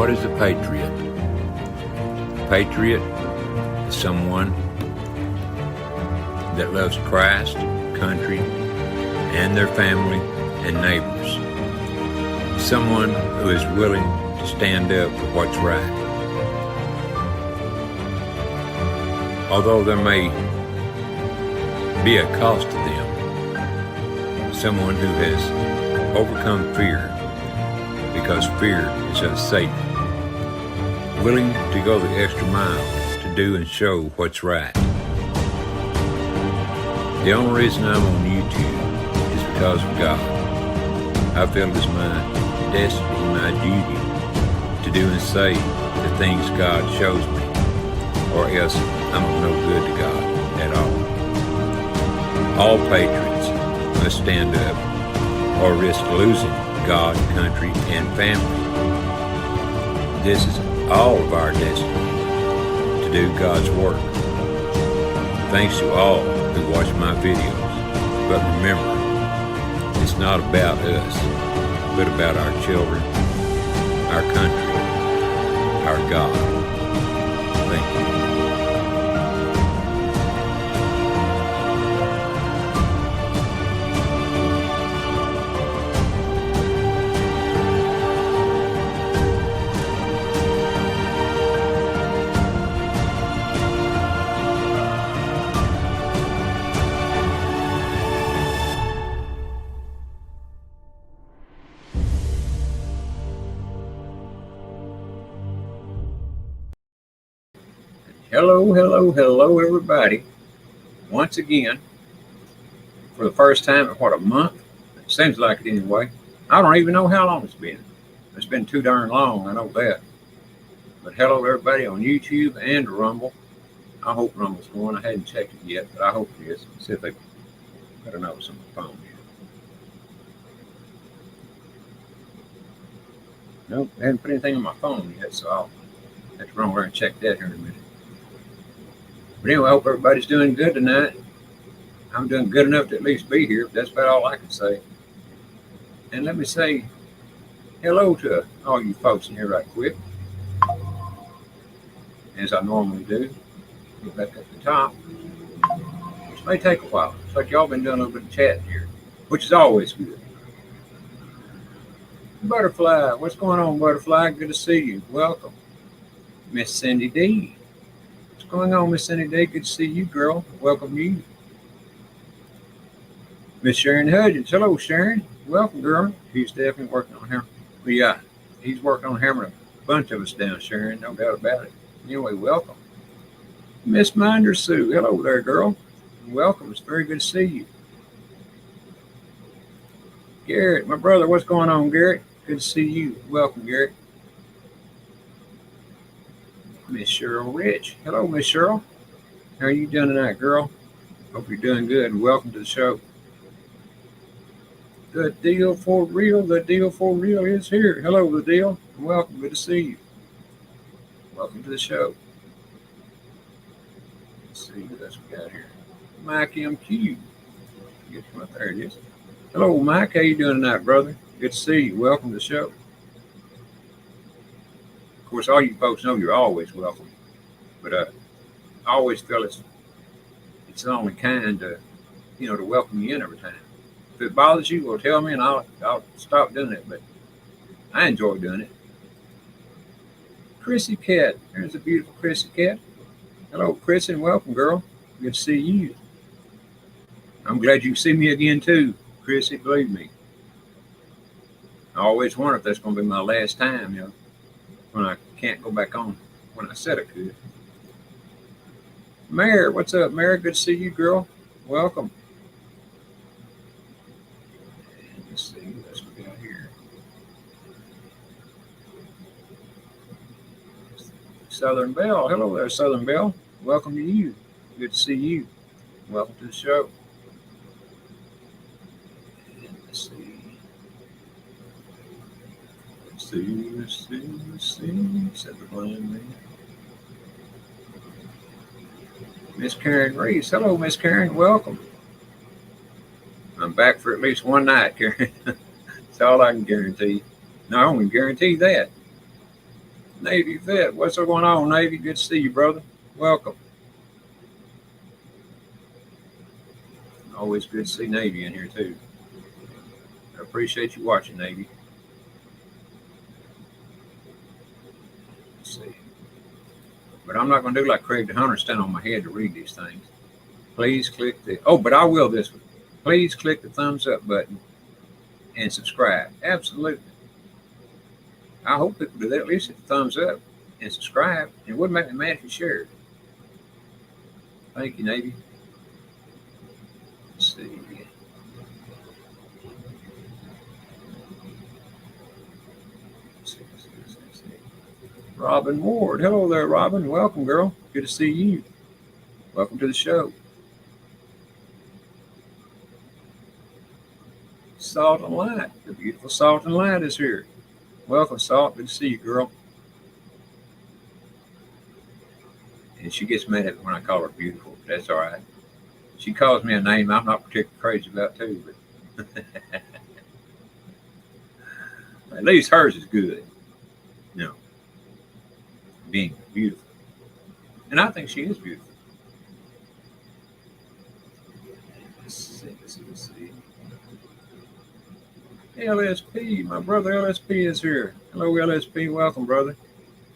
What is a patriot? A patriot is someone that loves Christ, country, and their family and neighbors. Someone who is willing to stand up for what's right. Although there may be a cost to them, someone who has overcome fear, because fear is of Satan, willing to go the extra mile to do and show what's right. The only reason I'm on YouTube is because of God. I feel it is my destiny, my duty to do and say the things God shows me, or else I'm of no good to God at all. All patriots must stand up or risk losing God, country, and family. This is all of our destiny, to do God's work. Thanks to all who watch my videos. But remember, it's not about us, but about our children, our country, our God. Thank you. Hello, everybody. Once again, for the first time in a month? It seems like it anyway. I don't even know how long it's been. It's been too darn long, I know that. But hello, everybody on YouTube and Rumble. I hope Rumble's going. I hadn't checked it yet, but I hope it is. See if they got a notice on my phone here. Nope, I haven't put anything on my phone yet, so I'll have to run over and check that here in a minute. But anyway, I hope everybody's doing good tonight. I'm doing good enough to at least be here. That's about all I can say. And let me say hello to all you folks in here right quick, as I normally do. Get back at the top, which may take a while. It's like y'all been doing a little bit of chatting here, which is always good. Butterfly, what's going on, Butterfly? Good to see you. Welcome. Miss Cindy D. What's going on, Miss Cindy D? Good to see you, girl. Welcome you. Miss Sharon Hudgens. Hello, Sharon. Welcome, girl. He's definitely working on hammering. Well, yeah, he's working on hammering a bunch of us down, Sharon. No doubt about it. Anyway, welcome. Miss Minder Sue. Hello there, girl. Welcome. It's very good to see you. Garrett, my brother. What's going on, Garrett? Good to see you. Welcome, Garrett. Miss Cheryl Rich. Hello, Miss Cheryl. How are you doing tonight, girl? Hope you're doing good. Welcome to the show. The deal for real. The deal for real is here. Hello, the deal. Welcome. Good to see you. Welcome to the show. Let's see what else we got here. Mike MQ. Get you up there. It is. Hello, Mike. How you doing tonight, brother? Good to see you. Welcome to the show. Of course, all you folks know you're always welcome, but I always feel it's the only kind to welcome you in every time. If it bothers you, well, tell me and I'll stop doing it. But I enjoy doing it. Chrissy Cat, there's a beautiful Chrissy Cat. Hello, Chrissy, and welcome, girl. Good to see you. I'm glad you can see me again too, Chrissy. Believe me. I always wonder if that's going to be my last time, when I can't go back on when I said I could. Mary, what's up, Mary? Good to see you, girl. Welcome. Let's see what else we got here. Southern Belle. Hello there, Southern Belle. Welcome to you. Good to see you. Welcome to the show. And let's see. Let's see. Said the blind man. Miss Karen Reese. Hello, Miss Karen. Welcome. I'm back for at least one night, Karen. That's all I can guarantee. No, I can guarantee that. Navy vet, what's going on, Navy? Good to see you, brother. Welcome. Always good to see Navy in here too. I appreciate you watching, Navy. Let's see. But I'm not going to do like Craig the Hunter, stand on my head to read these things. Please click the, oh, but I will this one. Please click the thumbs up button and subscribe. Absolutely. I hope people do that. At least hit the thumbs up and subscribe. It wouldn't make me mad if you shared. Thank you, Navy. Let's see. Robin Ward. Hello there, Robin. Welcome, girl. Good to see you. Welcome to the show. Salt and Light. The beautiful Salt and Light is here. Welcome, Salt. Good to see you, girl. And she gets mad at me when I call her beautiful. But that's all right. She calls me a name I'm not particularly crazy about, too. But at least hers is good. You know, being beautiful. And I think she is beautiful. Let's see. LSP, my brother LSP is here. Hello, LSP. Welcome, brother.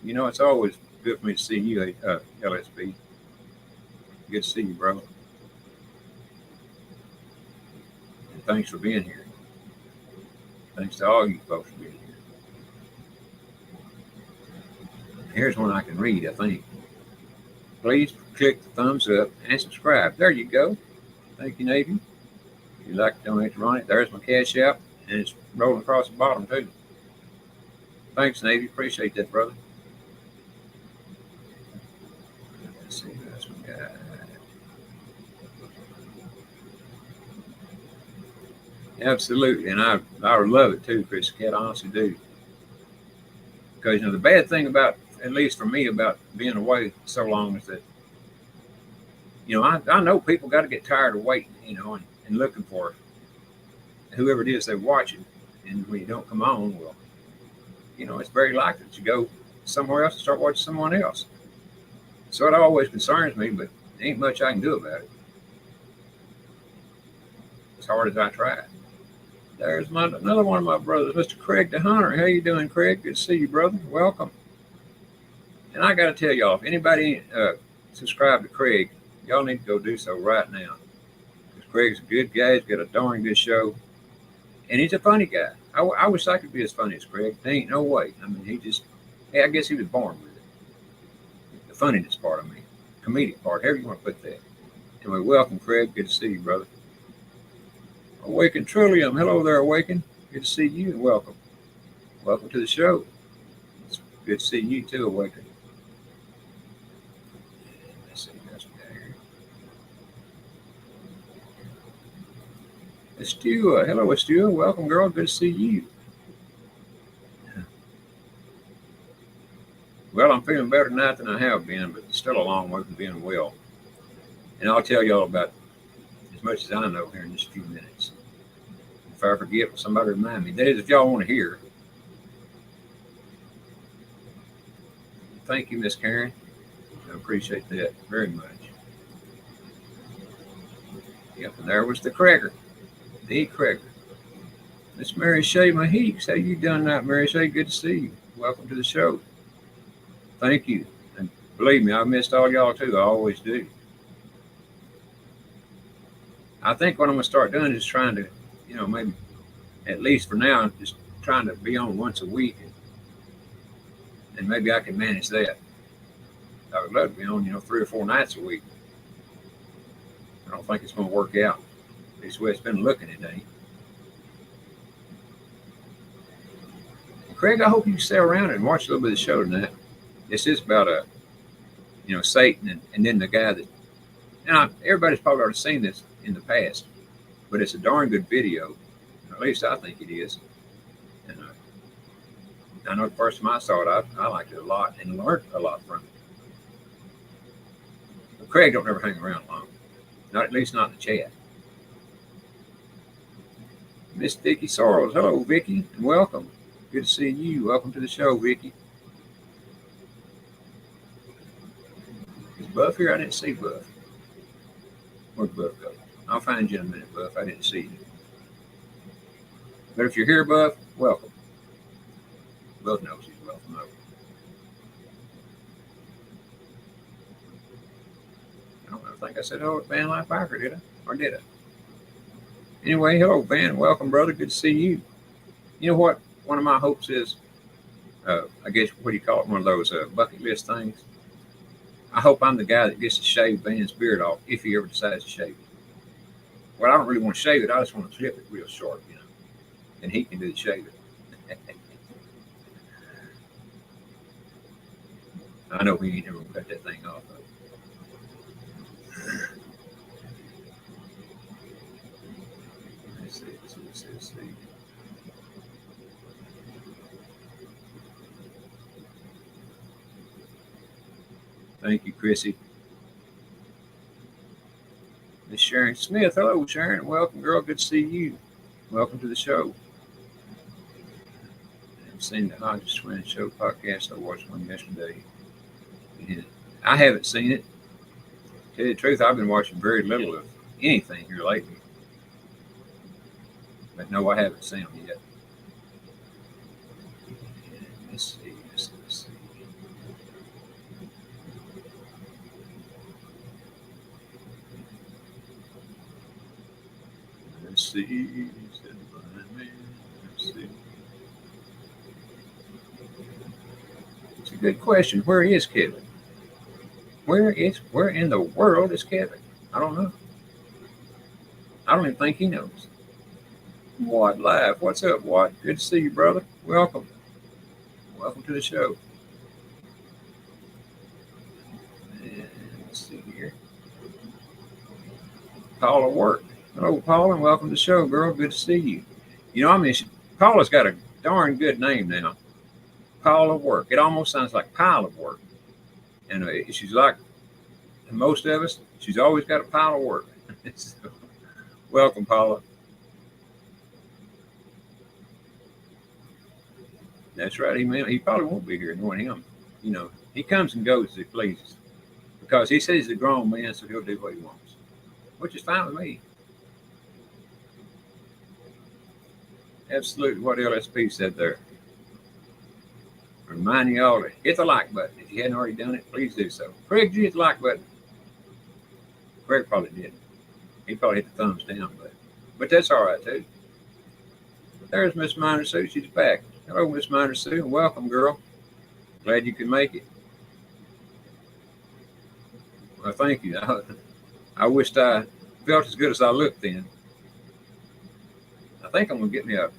You know, it's always good for me to see you, LSP. Good to see you, brother. And thanks for being here. Thanks to all you folks for being here. Here's one I can read, I think. Please click the thumbs up and subscribe. There you go. Thank you, Navy. If you'd like to donate to Ronnie, there's my Cash App, and it's rolling across the bottom, too. Thanks, Navy. Appreciate that, brother. Let's see, that's my guy. Absolutely, and I love it, too, Chris Cat. I honestly do. Because, you know, the bad thing about, at least for me, about being away so long is that, you know, I know people got to get tired of waiting, you know, and looking for whoever it is they're watching. And when you don't come on, well, you know, it's very likely that you go somewhere else and start watching someone else. So it always concerns me, but there ain't much I can do about it. As hard as I try. There's another one of my brothers, Mr. Craig the Hunter. How you doing, Craig? Good to see you, brother. Welcome. And I got to tell y'all, if anybody subscribe to Craig, y'all need to go do so right now. Because Craig's a good guy. He's got a darn good show. And he's a funny guy. I wish I could be as funny as Craig. There ain't no way. I mean, I guess he was born with it. The funniness part, I mean. Comedic part, however you want to put that. Anyway, welcome, Craig. Good to see you, brother. Awaken Trillium. Hello there, Awaken. Good to see you and welcome. Welcome to the show. It's good to see you too, Awaken. Let's see, that's there. Estua. Hello, Estua. Welcome, girl. Good to see you. Well, I'm feeling better tonight than I have been, but still a long way from being well. And I'll tell y'all about as much as I know here in just a few minutes. If I forget, somebody remind me. That is, if y'all want to hear. Thank you, Miss Karen. I appreciate that very much. Yep, and there was the Cracker. The Cracker. Miss Mary Shay Maheeks. How you done tonight, Mary Shay? Good to see you. Welcome to the show. Thank you. And believe me, I missed all y'all too. I always do. I think what I'm going to start doing is trying to, you know, maybe at least for now, just trying to be on once a week. And maybe I can manage that. I would love to be on, you know, 3 or 4 nights a week. I don't think it's going to work out. At least the way it's been looking today. Craig, I hope you stay around and watch a little bit of the show tonight. This is about you know, Satan and then the guy that, and everybody's probably already seen this in the past, but it's a darn good video. At least I think it is. And I know the first time I saw it, I liked it a lot and learned a lot from it. But Craig don't ever hang around long. Not, at least not in the chat. Miss Vicky Sorrells. Hello, Vicky, and welcome. Good to see you. Welcome to the show, Vicky. Buff here? I didn't see Buff. Where'd Buff go? I'll find you in a minute, Buff. I didn't see you. But if you're here, Buff, welcome. Buff knows he's welcome over. I think I said hello to Van Life Biker, did I? Or did I? Anyway, hello, Van. Welcome, brother. Good to see you. You know what? One of my hopes is, I guess, what do you call it? One of those bucket list things. I hope I'm the guy that gets to shave Van's beard off if he ever decides to shave it. Well, I don't really want to shave it. I just want to clip it real short, you know. And he can do the shaving. I know he ain't never gonna cut that thing off. Let's see. Thank you, Chrissy. Miss Sharon Smith. Hello, Sharon. Welcome, girl. Good to see you. Welcome to the show. I've seen the Hodges Twin Show podcast. I watched one yesterday. And I haven't seen it. To tell you the truth, I've been watching very little of anything here lately. But no, I haven't seen them yet. Let's see. Let's see. It's a good question. Where is Kevin? Where in the world is Kevin? I don't know. I don't even think he knows. Watt Live. What's up, Watt? Good to see you, brother. Welcome. Welcome to the show. And let's see here. Paula Work. Hello, Paula, and welcome to the show, girl. Good to see you. You know, I mean, Paula's got a darn good name now. Paula Work. It almost sounds like pile of work. And she's like most of us, she's always got a pile of work. So, welcome, Paula. That's right. He probably won't be here, knowing him. You know, he comes and goes as he pleases. Because he says he's a grown man, so he'll do what he wants. Which is fine with me. Absolutely what LSP said there. Remind you all to hit the like button. If you hadn't already done it, please do so. Craig, did you hit the like button? Craig probably didn't. He probably hit the thumbs down button. But that's all right, too. There's Miss Minor Sue. She's back. Hello, Miss Minor Sue, and welcome, girl. Glad you could make it. Well, thank you. I wished I felt as good as I looked then. I think I'm going to get me a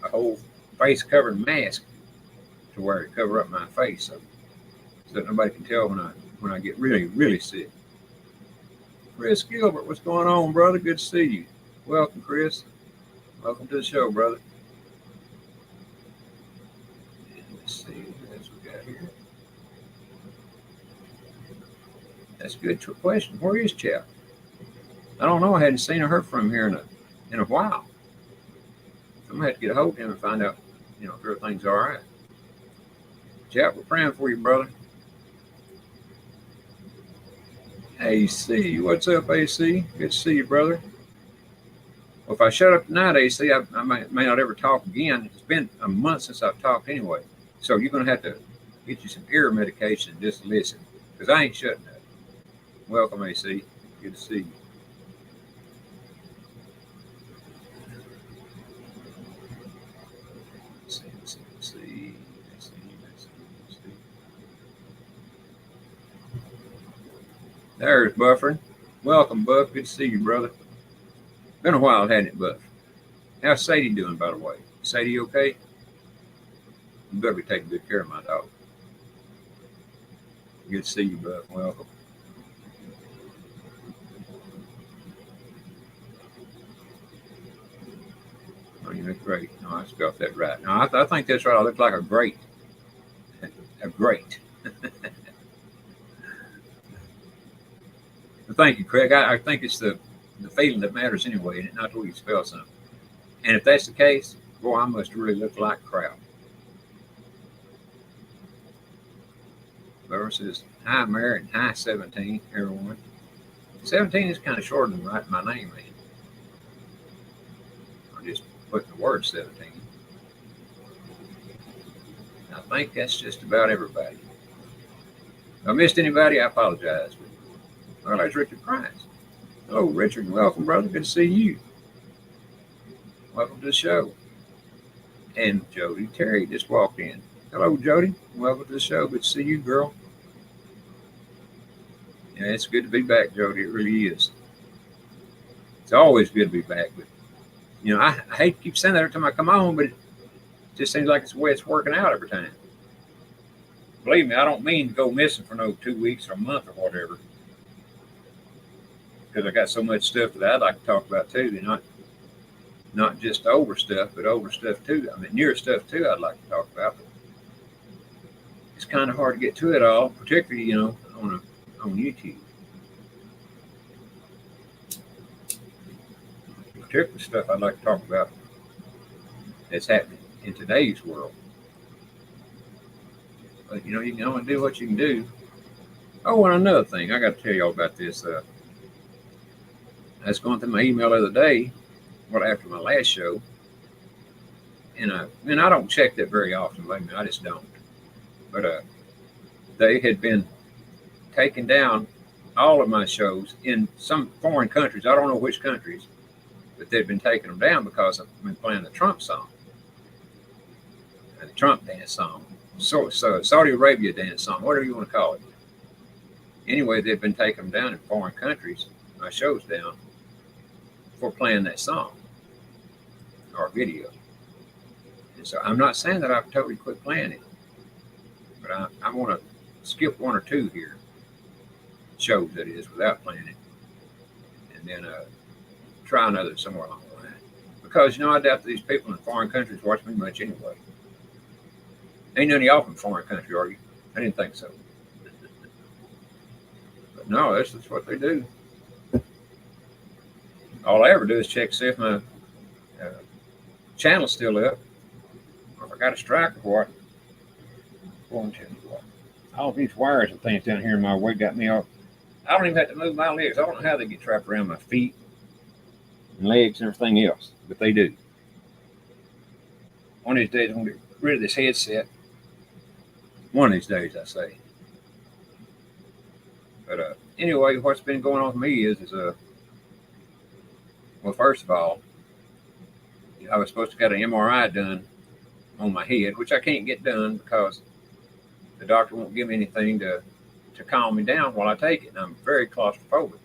whole face-covering mask to wear to cover up my face so that nobody can tell when I get really, really sick. Chris Gilbert, what's going on, brother? Good to see you. Welcome, Chris. Welcome to the show, brother. And let's see what else we got here. That's a good question. Where is Chap? I don't know. I hadn't seen or heard from him here in a while. I'm gonna have to get a hold of him and find out, you know, if everything's all right. Chap, we're praying for you, brother. AC, what's up, AC? Good to see you, brother. Well, if I shut up tonight, AC, I may not ever talk again. It's been a month since I've talked anyway. So you're going to have to get you some ear medication and just listen, because I ain't shutting up. Welcome, AC. Good to see you. Let's see. There's Buffering. Welcome, Buff. Good to see you, brother. Been a while, hadn't it, Buff? How's Sadie doing, by the way? Sadie okay? You better be taking good care of my dog. Good to see you, Buff. Welcome. Oh, you look great. No, I spelled that right. No, I think that's right. I look like a great. A great. But thank you, Craig. I think it's the feeling that matters anyway, and not the way you spell something. And if that's the case, boy, I must really look like crap. But Laura says, hi, Mary, and hi, 17, everyone. 17 is kind of shorter than writing my name in. I'm just putting the word 17. I think that's just about everybody. If I missed anybody, I apologize. Well, there's Richard Price. Hello, Richard. Welcome, brother. Good to see you. Welcome to the show. And Jody Terry just walked in. Hello, Jody. Welcome to the show. Good to see you, girl. Yeah, it's good to be back, Jody. It really is. It's always good to be back. But, I hate to keep saying that every time I come on, but it just seems like it's the way it's working out every time. Believe me, I don't mean to go missing for no 2 weeks or a month or whatever. Because I got so much stuff that I'd like to talk about too. Not just over stuff, but over stuff too. I mean, near stuff too I'd like to talk about. But it's kind of hard to get to it all, particularly, on YouTube. Particularly stuff I'd like to talk about that's happening in today's world. But, you can only do what you can do. Oh, and another thing, I got to tell y'all about this. I was going through my email the other day, after my last show, and I don't check that very often, believe me, I just don't. But they had been taking down all of my shows in some foreign countries. I don't know which countries, but they'd been taking them down because I've been playing the Trump song, the Trump dance song, so Saudi Arabia dance song, whatever you want to call it. Anyway, they've been taking them down in foreign countries, my shows down, for playing that song or video. And so I'm not saying that I've totally quit playing it, but I want to skip one or two here, shows that is, without playing it, and then try another somewhere along the line. Because, I doubt that these people in foreign countries watch me much anyway. Ain't none of y'all from foreign country, are you? I didn't think so. But no, that's what they do. All I ever do is check to see if my channel's still up, or if I got a strike or what. All these wires and things down here in my way got me off. I don't even have to move my legs. I don't know how they get trapped around my feet and legs and everything else, but they do. One of these days I'm going to get rid of this headset. One of these days, I say. But anyway, what's been going on with me is well, first of all, I was supposed to get an MRI done on my head, which I can't get done because the doctor won't give me anything to calm me down while I take it. And I'm very claustrophobic.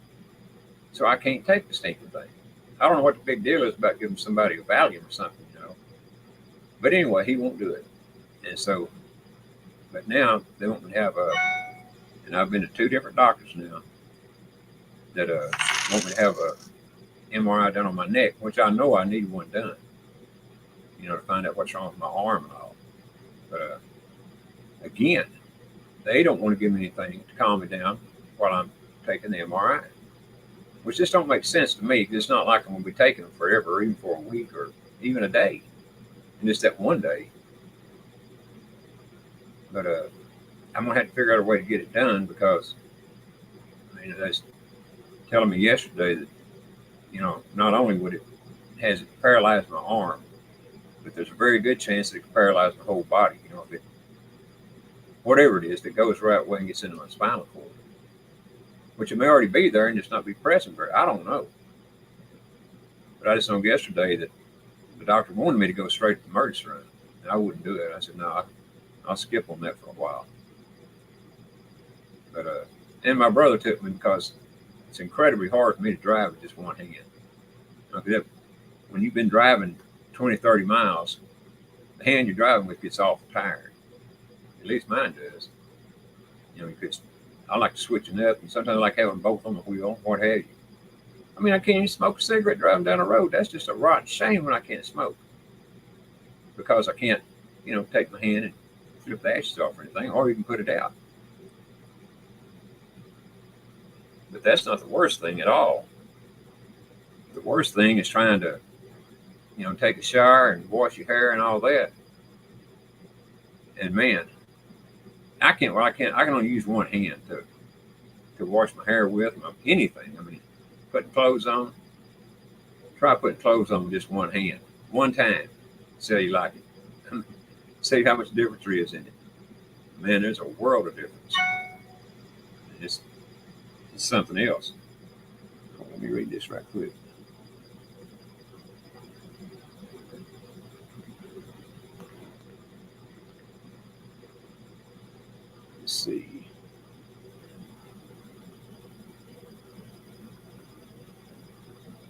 So I can't take the stinking thing. I don't know what the big deal is about giving somebody a Valium or something, But anyway, he won't do it. And so, but now they want me to have and I've been to 2 different doctors now that want me to have a MRI done on my neck, which I know I need one done, to find out what's wrong with my arm and all. But again, they don't want to give me anything to calm me down while I'm taking the MRI, which just don't make sense to me, because it's not like I'm going to be taking them forever, or even for a week, or even a day, and just that one day. But I'm going to have to figure out a way to get it done, because they was telling me yesterday that, not only would it paralyzed my arm, but there's a very good chance that it could paralyze my whole body, if it, whatever it is that goes right way and gets into my spinal cord, which it may already be there and just not be pressing very. I don't know. But I just know yesterday that the doctor wanted me to go straight to the emergency room, and I wouldn't do it. I said, no, I'll skip on that for a while. But and my brother took me because it's incredibly hard for me to drive with just one hand. When you've been driving 20, 30 miles, the hand you're driving with gets awful tired. At least mine does. I like to switch it up, and sometimes I like having both on the wheel, what have you. I mean, I can't even smoke a cigarette driving down the road. That's just a rotten shame when I can't smoke, because I can't, take my hand and flip the ashes off or anything, or even put it out. But that's not the worst thing at all. The worst thing is trying to, take a shower and wash your hair and all that. And man, I can't. Well, I can't. I can only use one hand to wash my hair with, anything. I mean, putting clothes on. Try putting clothes on with just one hand, one time. See how you like it. See how much difference there is in it. Man, there's a world of difference. It's something else. Let me read this right quick. Let's see.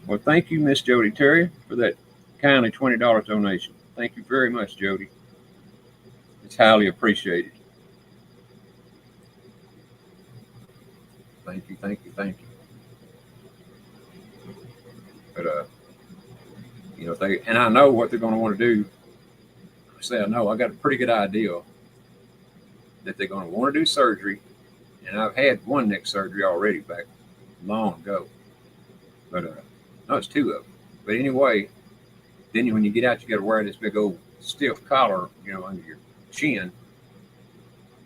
Well, thank you, Miss Jody Terry, for that kindly $20 donation. Thank you very much, Jody. It's highly appreciated. Thank you, thank you, thank you. But and I know what they're going to want to do. I know I got a pretty good idea that they're going to want to do surgery, and I've had one neck surgery already back long ago. But no, it's two of them. But anyway, then when you get out, you got to wear this big old stiff collar, under your chin,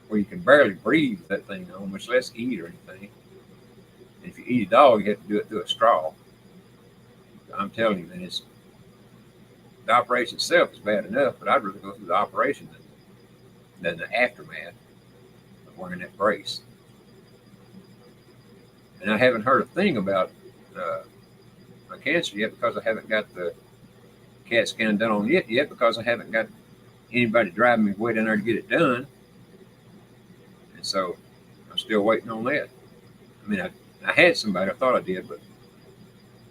where you can barely breathe with that thing on, much less eat or anything. And if you eat a dog, you have to do it through a straw. I'm telling you, man, the operation itself is bad enough, but I'd rather go through the operation than the aftermath of wearing that brace. And I haven't heard a thing about my cancer yet because I haven't got the CAT scan done on it yet because I haven't got anybody driving me way down there to get it done. And so I'm still waiting on that. I mean, I had somebody, I thought I did, but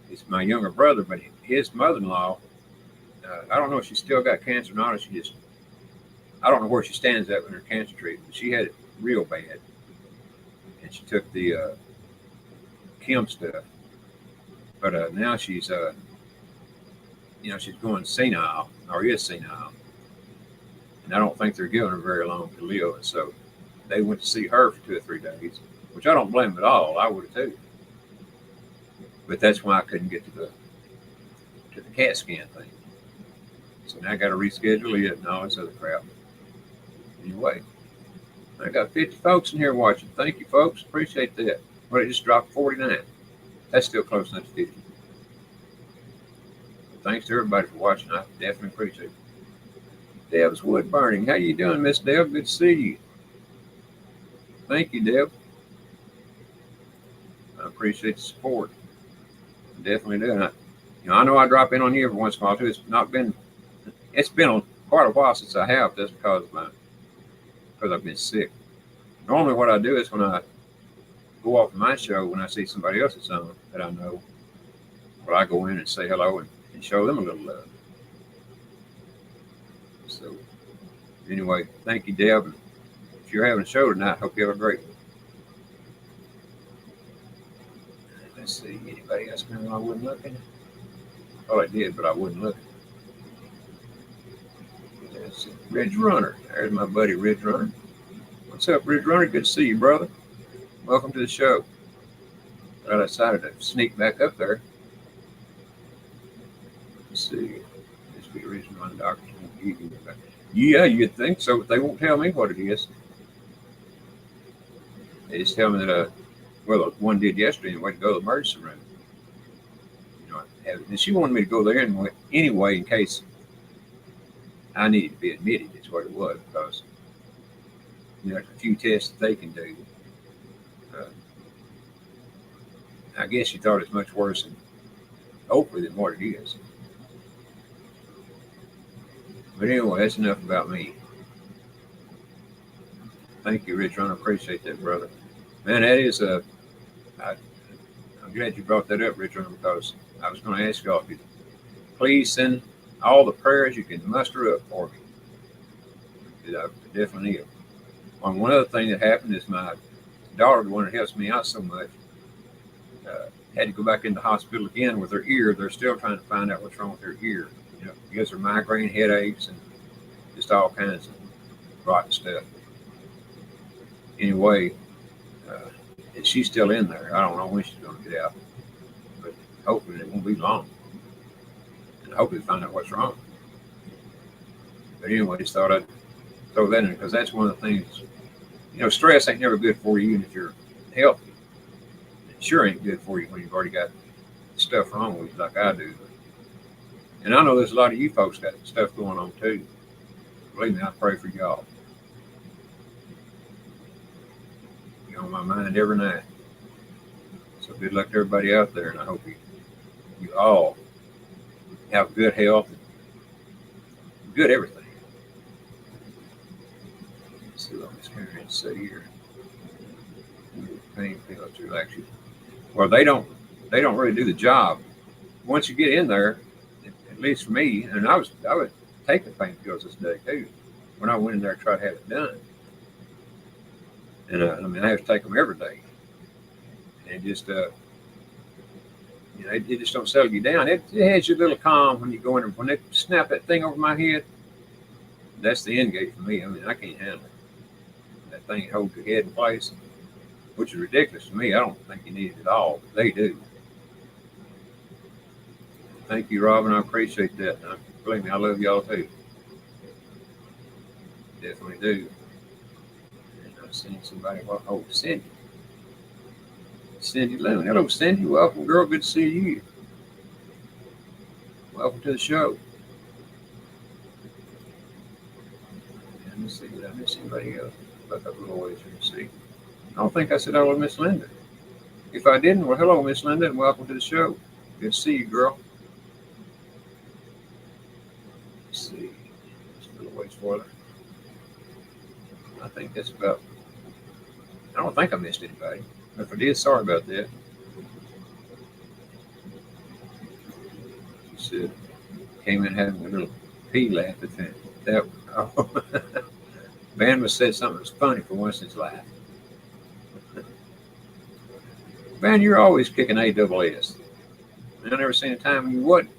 it's my younger brother, but his mother-in-law, I don't know if she's still got cancer or not, or I don't know where she stands at with her cancer treatment. She had it real bad. And she took the Kim stuff. But now she's, she's going senile, or is senile. And I don't think they're giving her very long to live. And so they went to see her for 2 or 3 days, which I don't blame them at all. I would have too. But that's why I couldn't get to the CAT scan thing. So now I got to reschedule it and all this other crap. Anyway, I got 50 folks in here watching. Thank you, folks. Appreciate that. Well, it just dropped 49. That's still close enough to 50. Thanks to everybody for watching. I definitely appreciate it. Deb's wood burning. How you doing, Miss Deb? Good to see you. Thank you, Deb. I appreciate the support. I definitely do. And I know I drop in on you every once in a while too. It's been quite a while since I have, just because I've been sick. Normally, what I do is when I go off my show, when I see somebody else's on that I know, well, I go in and say hello and show them a little love. So, anyway, thank you, Deb. And if you're having a show tonight, hope you have a great one. Let's see, anybody else know I wasn't looking? Oh, I did, but I wasn't looking. Let's see, Ridge Runner. There's my buddy, Ridge Runner. What's up, Ridge Runner? Good to see you, brother. Welcome to the show. Well, I decided to sneak back up there. Let's see. This be the reason why the doctors won't give you back. Yeah, you'd think so, but they won't tell me what it is. They just tell me that, one did yesterday and went to go to the emergency room. And she wanted me to go there anyway in case I needed to be admitted. That's what it was, because there's a few tests that they can do. I guess she thought it's much worse, and hopefully, than what it is. But anyway, that's enough about me. Thank you, Rich Runner. Appreciate that, brother. Man, that is I'm glad you brought that up, Rich Runner, because I was going to ask y'all if you please send all the prayers you can muster up for me. I definitely need it. One other thing that happened is my daughter, the one that helps me out so much, had to go back in the hospital again with her ear. They're still trying to find out what's wrong with her ear. It gives her migraine headaches and just all kinds of rotten stuff. Anyway, she's still in there. I don't know when she's going to get out, but hopefully it won't be long. And hopefully find out what's wrong. But anyway, just thought I'd throw that in because that's one of the things Stress ain't never good for you, even if you're healthy. It sure ain't good for you when you've already got stuff wrong with you like I do. And I know there's a lot of you folks got stuff going on too. Believe me, I pray for y'all. You're on my mind every night. So good luck to everybody out there, and I hope you all have good health and good everything. Let's see what I'm experiencing here. Pain pills to relax you. Well, they don't really do the job. Once you get in there, at least for me, and I would take the pain pills this day too. When I went in there to try to have it done, and I have to take them every day, and it just it just don't settle you down. It has you a little calm when you go in there. When they snap that thing over my head, that's the end gate for me. I mean, I can't handle it. That thing holds your head in place, which is ridiculous to me. I don't think you need it at all, but they do. Thank you, Robin. I appreciate that. Believe me, I love y'all too. Definitely do. And I've seen somebody. Oh, Cindy. Cindy Lemon. Hello, Cindy. Welcome, girl. Good to see you. Welcome to the show. Let me see. Did I miss anybody else? Look up a little ways here and see. I don't think I said hello to Miss Linda. If I didn't, well, hello, Miss Linda, and welcome to the show. Good to see you, girl. Let's see. Just a little ways further. I think that's about. I don't think I missed anybody. If I did, sorry about that. She said, came in having a little pee laugh at that. Oh. Van was said something that was funny for once in his life. Van, you're always kicking AWS. I've never seen a time when you wouldn't.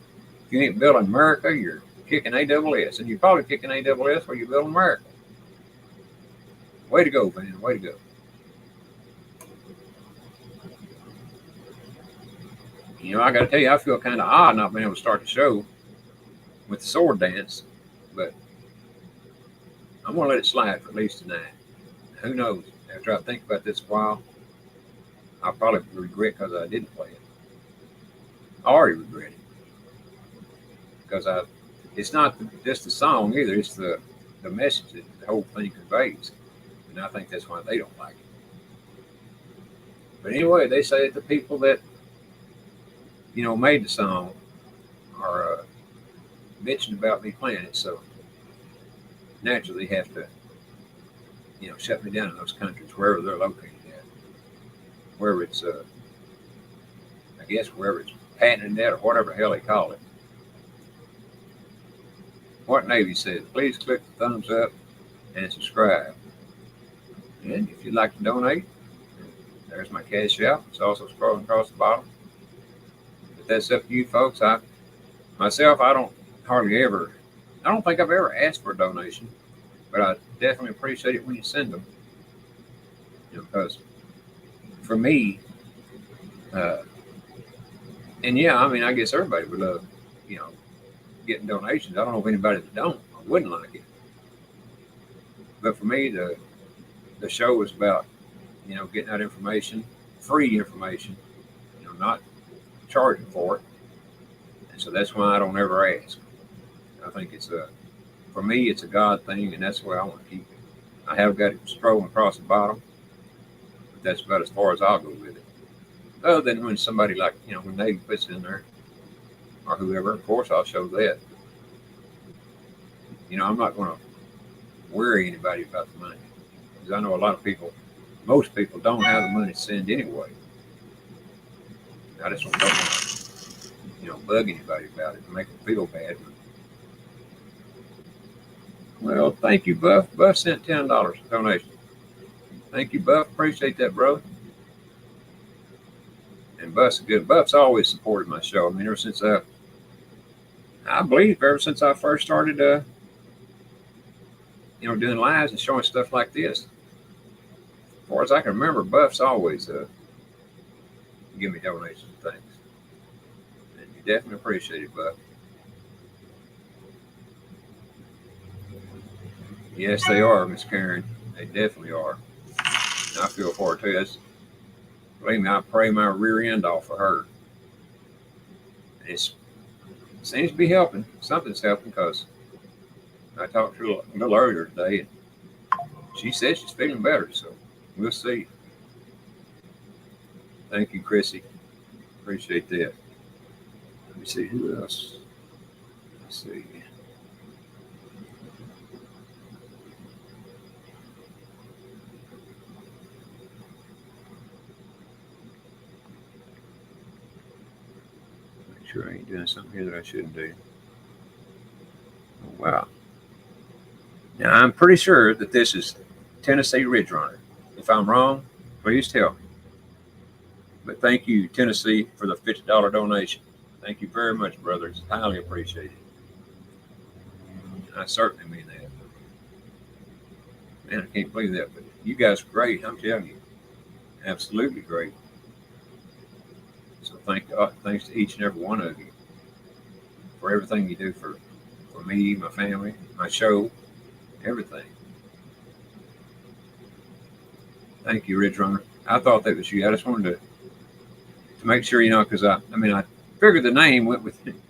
If you ain't building America, you're kicking AWS. And you're probably kicking AWS while you're building America. Way to go, Van. Way to go. I got to tell you, I feel kind of odd not being able to start the show with the sword dance, but I'm going to let it slide for at least tonight. Who knows? After I think about this a while, I'll probably regret because I didn't play it. I already regret it because it's not just the song either. It's the message that the whole thing conveys, and I think that's why they don't like it. But anyway, they say that the people that made the song are bitching about me playing it, so naturally have to, shut me down in those countries, wherever they're located at. Wherever it's, I guess, wherever it's patented at or whatever the hell they call it. What Navy says, please click the thumbs up and subscribe. And if you'd like to donate, there's my cash out. It's also scrolling across the bottom. But that's up to you folks. I don't think I've ever asked for a donation, but I definitely appreciate it when you send them. Because for me, and yeah, I mean, I guess everybody would love, getting donations. I don't know of anybody that don't or wouldn't like it. But for me, the show is about, getting out information, free information, not charging for it. And so that's why I don't ever ask. I think for me, it's a God thing, and that's the way I want to keep it. I have got it scrolling across the bottom, but that's about as far as I'll go with it. Other than when somebody like, when Navy puts it in there, or whoever, of course, I'll show that. I'm not going to worry anybody about the money, because I know a lot of people, most people don't have the money to send anyway. I just don't want to, bug anybody about it and make them feel bad. Well, thank you, Buff. Buff sent $10 donation. Thank you, Buff. Appreciate that, brother. And Buff's good. Buff's always supported my show. I mean, ever since ever since I first started, doing lives and showing stuff like this. As far as I can remember, Buff's always give me donations and things. And you definitely appreciate it, Buff. Yes, they are, Miss Karen. They definitely are. I feel for her too. Believe me, I pray my rear end off for her. And it seems to be helping. Something's helping because I talked to her a little earlier today, and she said she's feeling better. So we'll see. Thank you, Chrissy. Appreciate that. Let me see who else. Let's see. Make sure I ain't doing something here that I shouldn't do. Oh, wow. Now, I'm pretty sure that this is Tennessee Ridge Runner. If I'm wrong, please tell me. But thank you, Tennessee, for the $50 donation. Thank you very much, brother. It's highly appreciated. I certainly mean that. Man, I can't believe that. But you guys are great. I'm telling you. Absolutely great. So thanks to each and every one of you for everything you do for me, my family, my show, everything. Thank you, Ridge Runner. I thought that was you. I just wanted to make sure, because I figured the name went with who,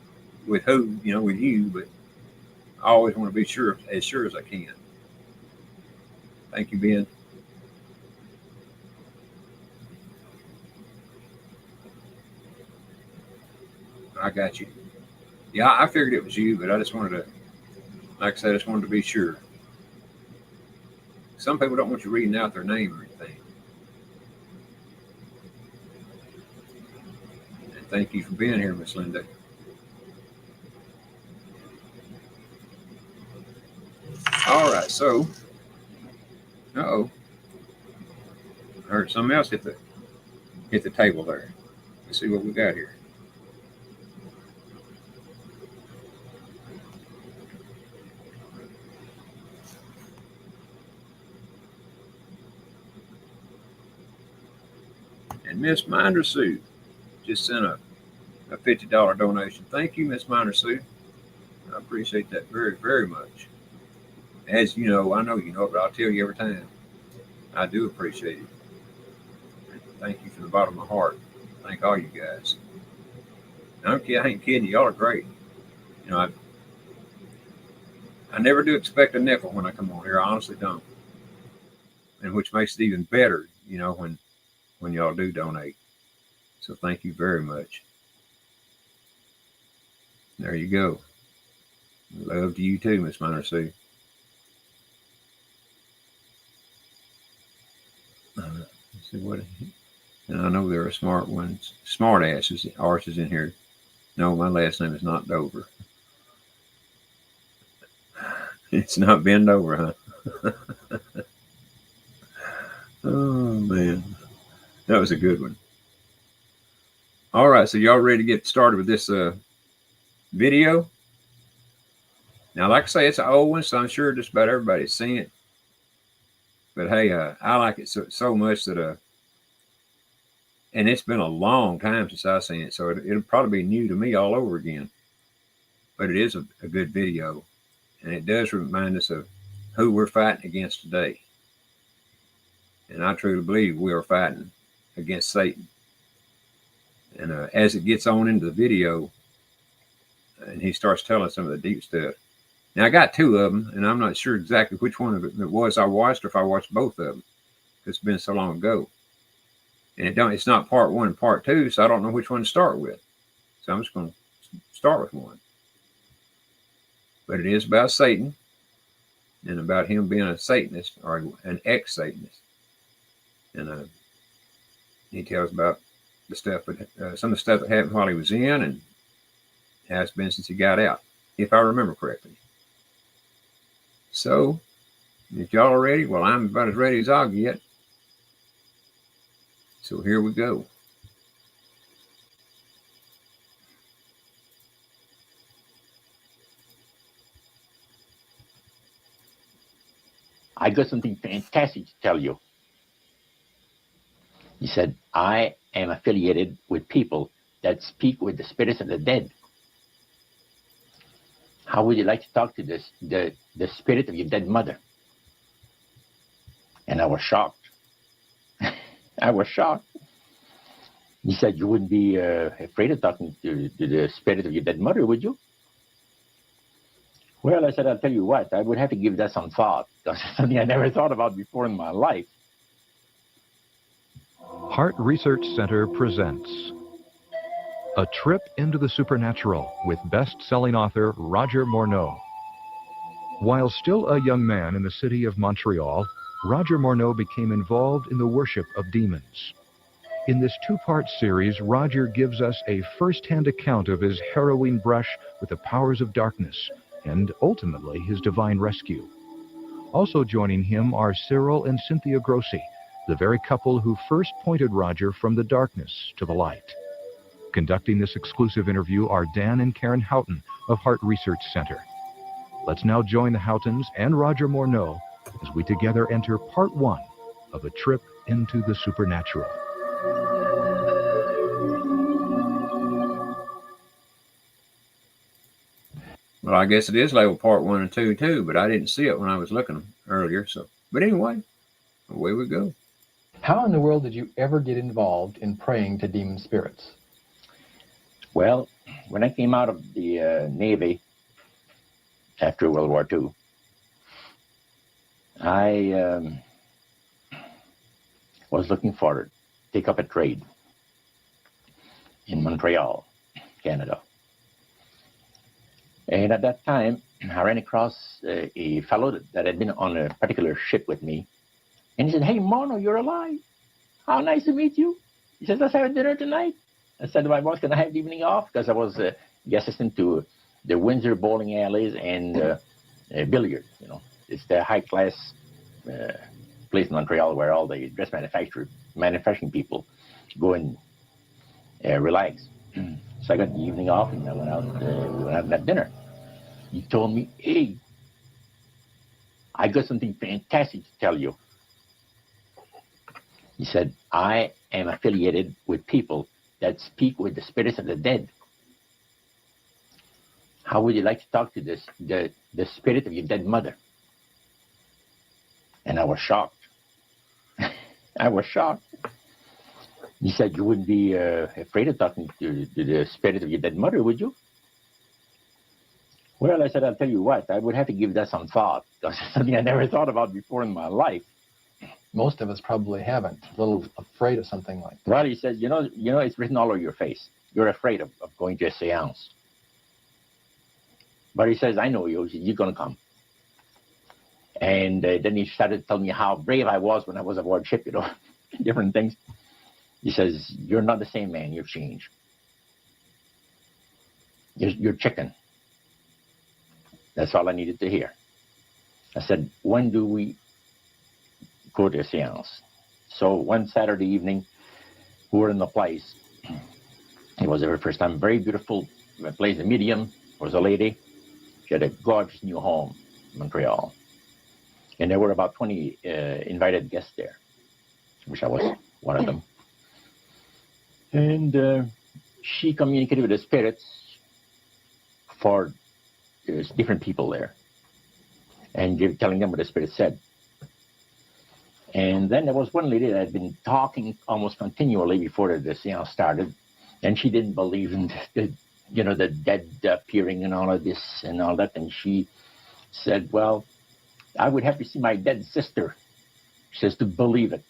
with you, but I always want to be sure as I can. Thank you, Ben. I got you. Yeah, I figured it was you, but I just wanted to, like I said, I just wanted to be sure. Some people don't want you reading out their name or anything. And thank you for being here, Miss Linda. All right, so, I heard something else hit the table there. Let's see what we got here. And Miss Minder Sue just sent a $50 donation. Thank you, Miss Minder Sue. I appreciate that very, very much. As you know, I know you know it, but I'll tell you every time. I do appreciate it. Thank you from the bottom of my heart. Thank all you guys. I ain't kidding you. Y'all are great. I never do expect a nickel when I come on here. I honestly don't. And which makes it even better, when y'all do donate. So thank you very much. There you go. Love to you too, Miss Minor Sue. Let's see what. And I know there are smart ones, smart asses, arses in here. No, my last name is not Dover. It's not bend over, huh? Oh man, that was a good one. All right, so y'all ready to get started with this video? Now, like I say, it's an old one, so I'm sure just about everybody's seen it. But hey, I like it so much that and it's been a long time since I've seen it, so it'll probably be new to me all over again. But it is a good video, and it does remind us of who we're fighting against today. And I truly believe we are fighting against Satan. And as it gets on into the video, and he starts telling some of the deep stuff. Now, I got two of them, and I'm not sure exactly which one of it was I watched, or if I watched both of them. It's been so long ago. And it's not part one and part two, so I don't know which one to start with. So I'm just going to start with one. But it is about Satan, and about him being a Satanist, or an ex-Satanist. And he tells about the stuff, some of the stuff that happened while he was in, and has been since he got out, if I remember correctly. So, if y'all are ready, well, I'm about as ready as I'll get. So here we go. I got something fantastic to tell you. He said, I am affiliated with people that speak with the spirits of the dead. How would you like to talk to the spirit of your dead mother? And I was shocked. I was shocked. He said, you wouldn't be afraid of talking to the spirit of your dead mother, would you? Well, I said, I'll tell you what, I would have to give that some thought, because it's something I never thought about before in my life. Heart Research Center presents A Trip into the Supernatural with best-selling author Roger Morneau. While still a young man in the city of Montreal, Roger Morneau became involved in the worship of demons. In this two-part series, Roger gives us a first-hand account of his harrowing brush with the powers of darkness and ultimately his divine rescue. Also joining him are Cyril and Cynthia Grossi, the very couple who first pointed Roger from the darkness to the light. Conducting this exclusive interview are Dan and Karen Houghton of Heart Research Center. Let's now join the Houghtons and Roger Morneau as we together enter part one of A Trip into the Supernatural. Well, I guess it is labeled part 1 and 2 too, but I didn't see it when I was looking earlier. So, but anyway, away we go. How in the world did you ever get involved in praying to demon spirits? Well, when I came out of the Navy after World War II, I was looking forward to take up a trade in Montreal, Canada. And at that time, I ran across a fellow that had been on a particular ship with me. And he said, "Hey, Morneau, you're alive. How nice to meet you." He said, "Let's have dinner tonight." I said to my boss, "Can I have the evening off?" Because I was the assistant to the Windsor bowling alleys and billiard. You know, it's the high-class place in Montreal where all the dress manufacturing people go and relax. So I got the evening off, and I went out. We went out and had dinner. He told me, "Hey, I got something fantastic to tell you." He said, "I am affiliated with people that speak with the spirits of the dead. How would you like to talk to the spirit of your dead mother?" And I was shocked. I was shocked. He said, "You wouldn't be afraid of talking to the spirit of your dead mother, would you?" Well, I said, I'll tell you what, I would have to give that some thought, because it's something I never thought about before in my life. Most of us probably haven't. A little afraid of something like that. Well, he says, you know, it's written all over your face. You're afraid of going to a seance. But he says, "I know you. You're going to come." And then he started telling me how brave I was when I was aboard ship, you know, different things. He says, "You're not the same man. You've changed. You're chicken." That's all I needed to hear. I said, "When do we go to a seance?" So one Saturday evening, we were in the place. It was the very first time. Very beautiful place. The medium was a lady. She had a gorgeous new home in Montreal. And there were about 20 invited guests there, which I was one of them. And she communicated with the spirits for different people there, and telling them what the spirit said. And then there was one lady that had been talking almost continually before the seance started, and she didn't believe in the dead appearing and all of this and all that. And she said, "Well, I would have to see my dead sister," she says, "to believe it."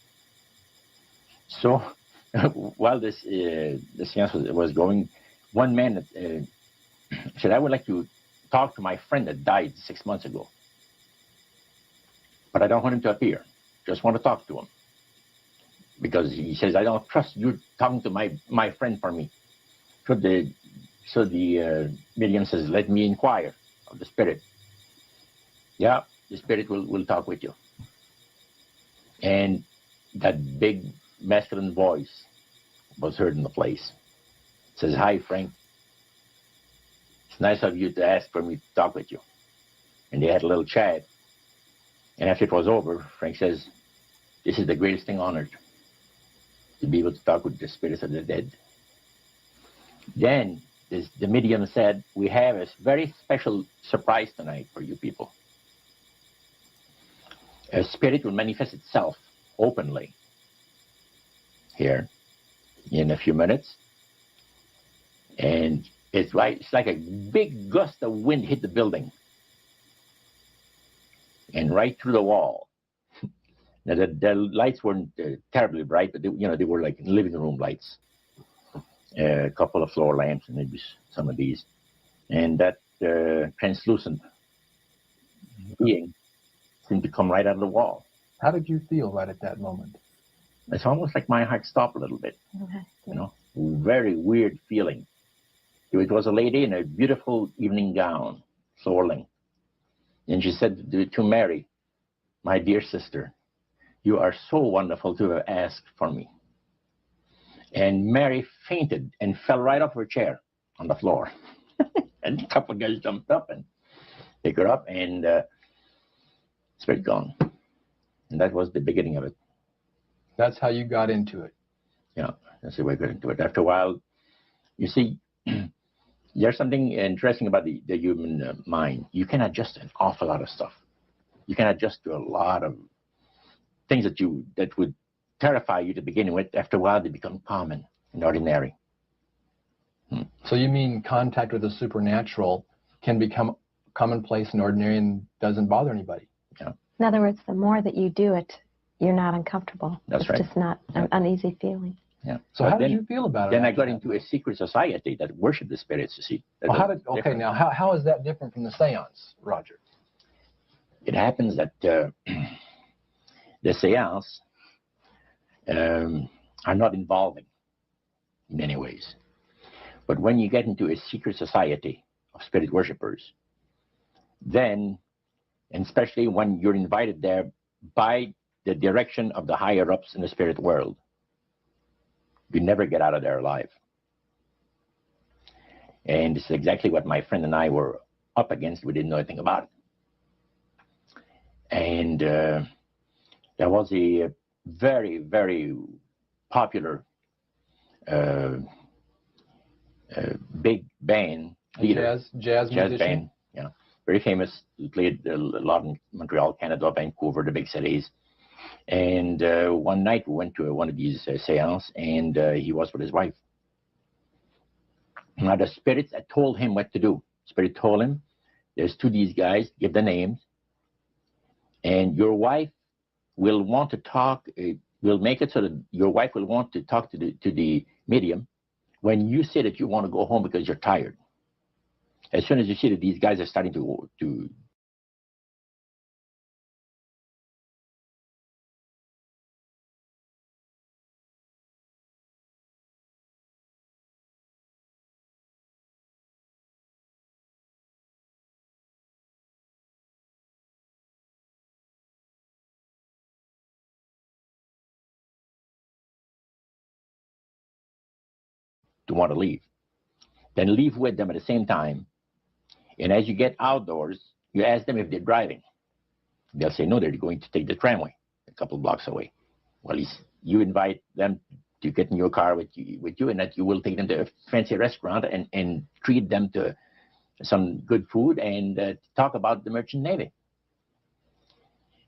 So while the seance was going, one man said, "I would like to talk to my friend that died 6 months ago, but I don't want him to appear. Just want to talk to him, because," he says, "I don't trust you talking to my friend for me." So the medium says, "Let me inquire of the spirit." "Yeah, the spirit will talk with you." And that big masculine voice was heard in the place. It says, "Hi, Frank. It's nice of you to ask for me to talk with you." And they had a little chat. And after it was over, Frank says, "This is the greatest thing on earth, to be able to talk with the spirits of the dead." Then the medium said, "We have a very special surprise tonight for you people. A spirit will manifest itself openly here in a few minutes. And it's like a big gust of wind hit the building and right through the wall. Now the lights weren't terribly bright, but they were like living room lights. A couple of floor lamps and maybe some of these. And that translucent being seemed to come right out of the wall. How did you feel right at that moment? It's almost like my heart stopped a little bit. Very weird feeling. It was a lady in a beautiful evening gown, floor length. And she said to Mary, "My dear sister, you are so wonderful to have asked for me." And Mary fainted and fell right off her chair on the floor. And a couple of guys jumped up and picked her up, and spirit gone. And that was the beginning of it. That's how you got into it. Yeah, that's the way I got into it. After a while, you see, there's something interesting about the human mind. You can adjust to an awful lot of stuff. You can adjust to a lot of things that would terrify you to begin with. After a while, they become common and ordinary. So you mean contact with the supernatural can become commonplace and ordinary and doesn't bother anybody? Yeah. In other words, the more that you do it, you're not uncomfortable. That's right. It's just not an uneasy feeling. Yeah. So how did you feel about it? Then I got into a secret society that worshiped the spirits, you see. Well, how is that different from the seance, Roger? It happens that the seance are not involving in many ways. But when you get into a secret society of spirit worshippers, then, and especially when you're invited there by the direction of the higher ups in the spirit world, you never get out of there alive. And this is exactly what my friend and I were up against. We didn't know anything about it. And there was a very, very popular big band leader. Jazz musician? Band, yeah. Very famous. He played a lot in Montreal, Canada, Vancouver, the big cities. And one night we went to one of these seances, and he was with his wife. Now the spirits had told him what to do. Spirit told him, there's two of these guys, give the names, and your wife will want to talk, we'll make it so that your wife will want to talk to the medium when you say that you want to go home because you're tired. As soon as you see that these guys are starting to want to leave, then leave with them at the same time. And as you get outdoors, you ask them if they're driving. They'll say, no, they're going to take the tramway a couple of blocks away. Well, you invite them to get in your car with you, and that you will take them to a fancy restaurant and treat them to some good food and talk about the merchant navy.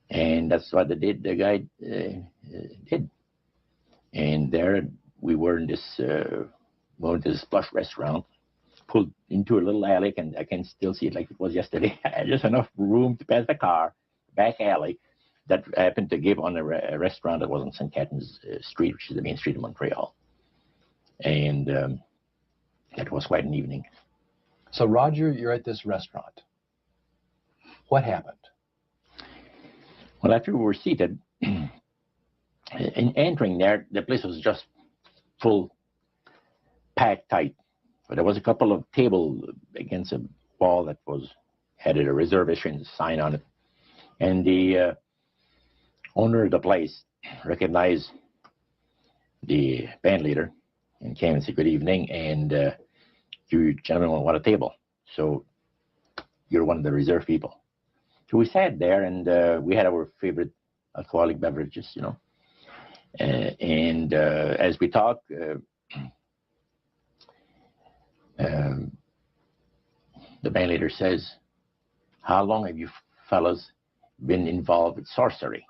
And that's what the guy did. And there we were in this plush restaurant, pulled into a little alley, and I can still see it like it was yesterday. Just enough room to pass the car, back alley, that happened to give on a restaurant that was on St. Catharines Street, which is the main street of Montreal. And that was quite an evening. So, Roger, you're at this restaurant. What happened? Well, after we were seated, in entering there, the place was just full, packed tight. But there was a couple of tables against a wall that had a reservation sign on it. And the owner of the place recognized the band leader and came and said, good evening, and you gentlemen want a table. So you're one of the reserve people. So we sat there, and we had our favorite alcoholic beverages, and as we talked, the band leader says, how long have you fellas been involved with sorcery?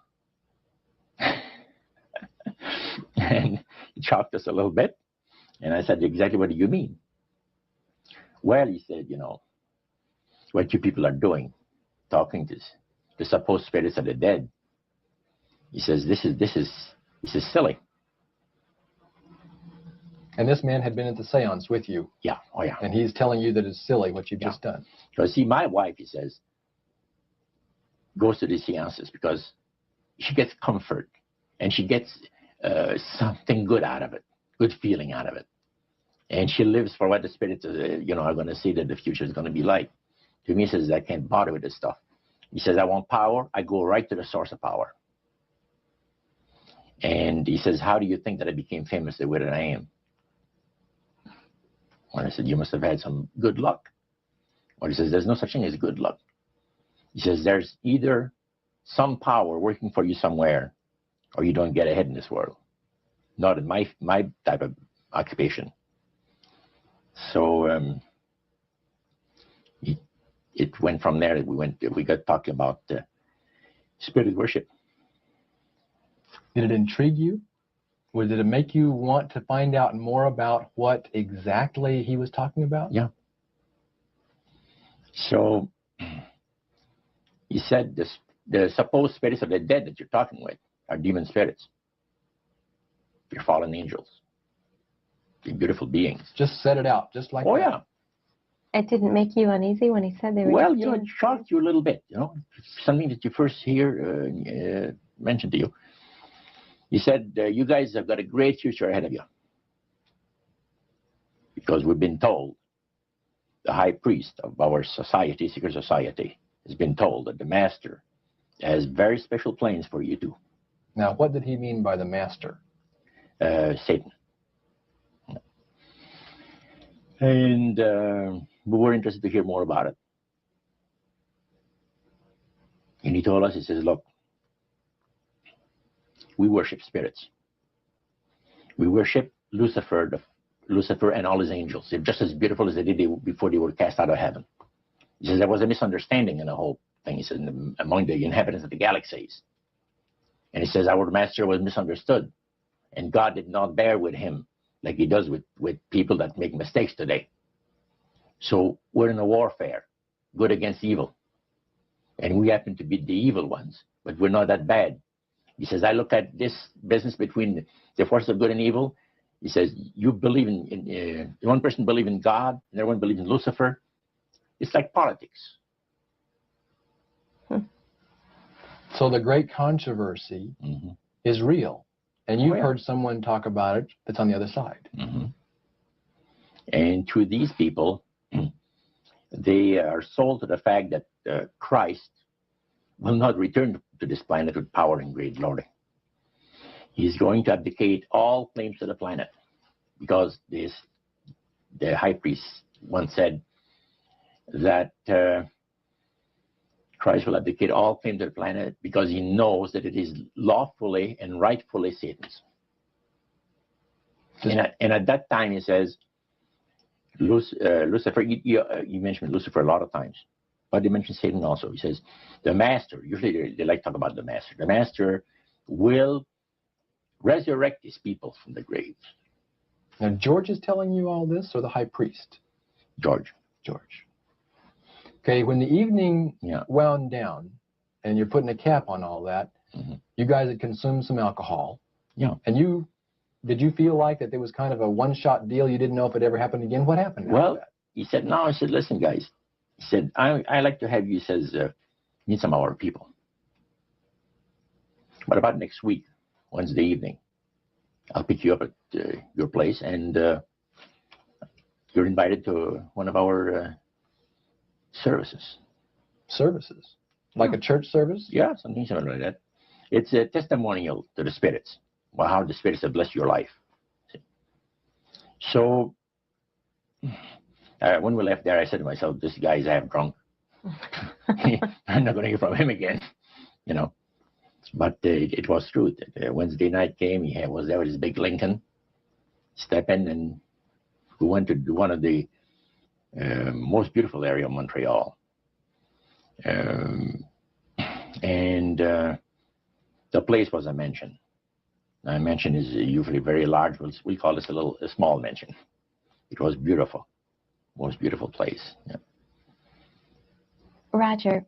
And It shocked us a little bit. And I said, exactly what do you mean? Well, he said, what you people are doing, talking to the supposed spirits of the dead. He says, this is silly. And this man had been at the seance with you. Yeah, oh yeah. And he's telling you that it's silly what you've just done. Because see, my wife, he says, goes to these seances because she gets comfort and she gets something good out of it, good feeling out of it. And she lives for what the spirits, are going to see that the future is going to be like. To me, he says, I can't bother with this stuff. He says, I want power. I go right to the source of power. And he says, how do you think that I became famous the way that I am? Well, I said, you must have had some good luck. Well, he says, there's no such thing as good luck. He says, there's either some power working for you somewhere, or you don't get ahead in this world. Not in my type of occupation. So it went from there. We got talking about spirit worship. Did it intrigue you? Or did it make you want to find out more about what exactly he was talking about? Yeah. So he said the supposed spirits of the dead that you're talking with are demon spirits. They're fallen angels. They're beautiful beings. Just set it out, just like Oh, that. yeah. It didn't make you uneasy when he said they were Well, just it demons? shocked you a little bit, something that you first hear mentioned to you. He said, you guys have got a great future ahead of you. Because we've been told, the high priest of our society, secret society, has been told that the master has very special plans for you too. Now, what did he mean by the master? Satan. And we were interested to hear more about it. And he told us, he says, look, we worship spirits. We worship Lucifer and all his angels. They're just as beautiful as they did before they were cast out of heaven. He says there was a misunderstanding in the whole thing. He says among the inhabitants of the galaxies. And he says our master was misunderstood. And God did not bear with him like he does with people that make mistakes today. So we're in a warfare, good against evil. And we happen to be the evil ones, but we're not that bad. He says, I look at this business between the forces of good and evil. He says, you believe in one person believes in God, and everyone believes in Lucifer. It's like politics. So the great controversy is real. And you've heard someone talk about it that's on the other side. And to these people, they are sold to the fact that Christ will not return to this planet with power and great glory. He's going to abdicate all claims to the planet because the high priest once said that Christ will abdicate all claims to the planet because he knows that it is lawfully and rightfully Satan's. And at that time, he says, Lucifer, you mentioned Lucifer a lot of times, but they mention Satan also. He says, the master, usually they like to talk about the master. The master will resurrect his people from the graves. Now, George is telling you all this, or the high priest? George. Okay, when the evening wound down, and you're putting a cap on all that, you guys had consumed some alcohol. Yeah. And did you feel like that there was kind of a one-shot deal? You didn't know if it ever happened again? What happened? Well, he said, no. I said, listen, guys. He said, I like to have you, he says, meet some of our people. What about next week, Wednesday evening? I'll pick you up at your place, and you're invited to one of our services. Services? Like a church service? Yeah, something similar like that. It's a testimonial to the spirits, well, how the spirits have blessed your life. So when we left there, I said to myself, this guy is half drunk. I'm not going to hear from him again, But it was true. Wednesday night came, he was there with his big Lincoln, step in, and we went to one of the most beautiful area of Montreal. And the place was a mansion. My mansion is usually very large. We call this a small mansion. It was beautiful, most beautiful place. Yeah. Roger,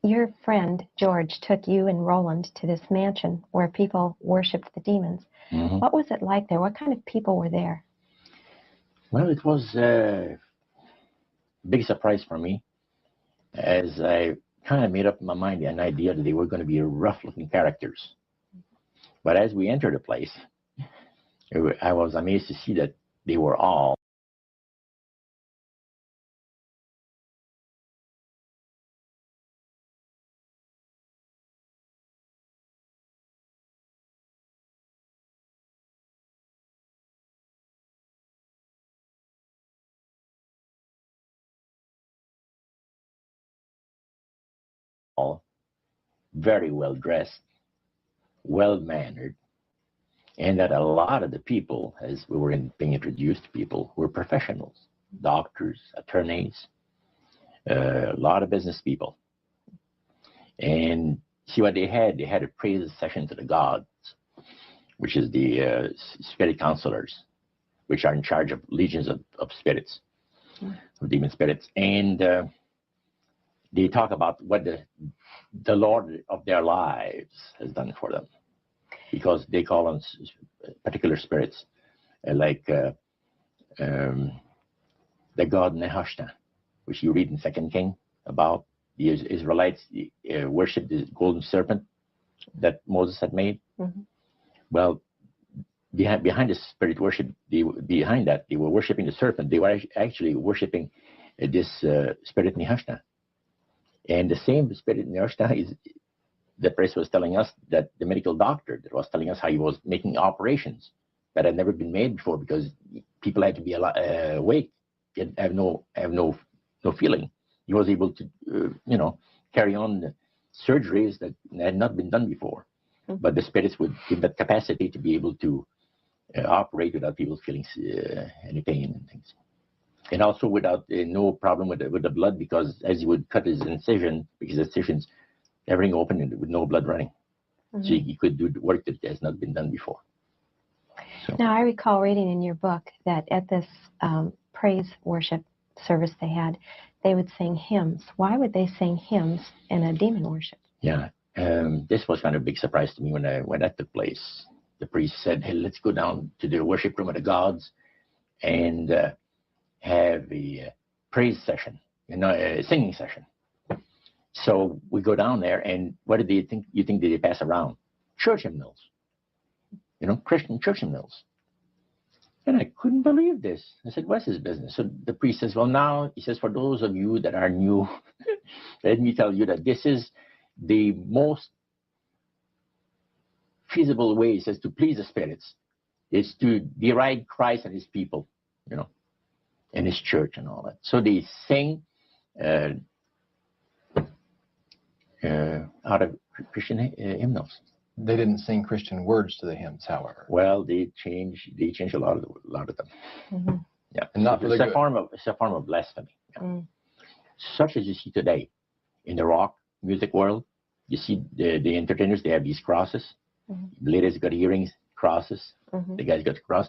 your friend George took you and Roland to this mansion where people worshipped the demons. Mhm. What was it like there? What kind of people were there? Well, it was a big surprise for me, as I kind of made up in my mind an idea that they were going to be rough-looking characters. But as we entered the place, I was amazed to see that they were all very well dressed, well mannered, and that a lot of the people, as we were being introduced to people, were professionals, doctors, attorneys, a lot of business people. And see what they had? They had a praise session to the gods, which is the spirit counselors, which are in charge of legions of spirits, of demon spirits. And they talk about what the Lord of their lives has done for them, because they call on particular spirits, like the god Nehushtan, which you read in 2 King about. The Israelites worshipped the golden serpent that Moses had made. Mm-hmm. Well, behind the spirit worship, behind that, they were worshiping the serpent. They were actually worshiping this spirit Nehushtan. And the same spirit Nehushtan is, the priest was telling us, that the medical doctor that was telling us how he was making operations that had never been made before, because people had to be awake, have no feeling. He was able to, carry on the surgeries that had not been done before. Mm-hmm. But the spirits would give that capacity to be able to operate without people feeling any pain and things. And also without no problem with the blood, because as he would cut his incision, because incisions, everything open and with no blood running. Mm-hmm. So he could do the work that has not been done before. So. Now, I recall reading in your book that at this praise worship service they had, they would sing hymns. Why would they sing hymns in a demon worship? Yeah, this was kind of a big surprise to me when that took place. The priest said, "Hey, let's go down to the worship room of the gods and have a praise session, a singing session." So we go down there, and what did you think they pass around? Church hymnals, Christian church hymnals. And I couldn't believe this. I said, "What's his business?" So the priest says, "Well, now," he says, "for those of you that are new, let me tell you that this is the most feasible way," he says, "to please the spirits. It's to deride Christ and his people, and his church and all that." So they sing out of Christian hymnals. They didn't sing Christian words to the hymns, however. Well, they changed a lot of them. Mm-hmm. Yeah, and not for the good. It's a form of blasphemy. Yeah. Mm. Such as you see today in the rock music world. You see the entertainers, they have these crosses. Mm-hmm. The ladies got earrings, crosses. Mm-hmm. The guys got the cross.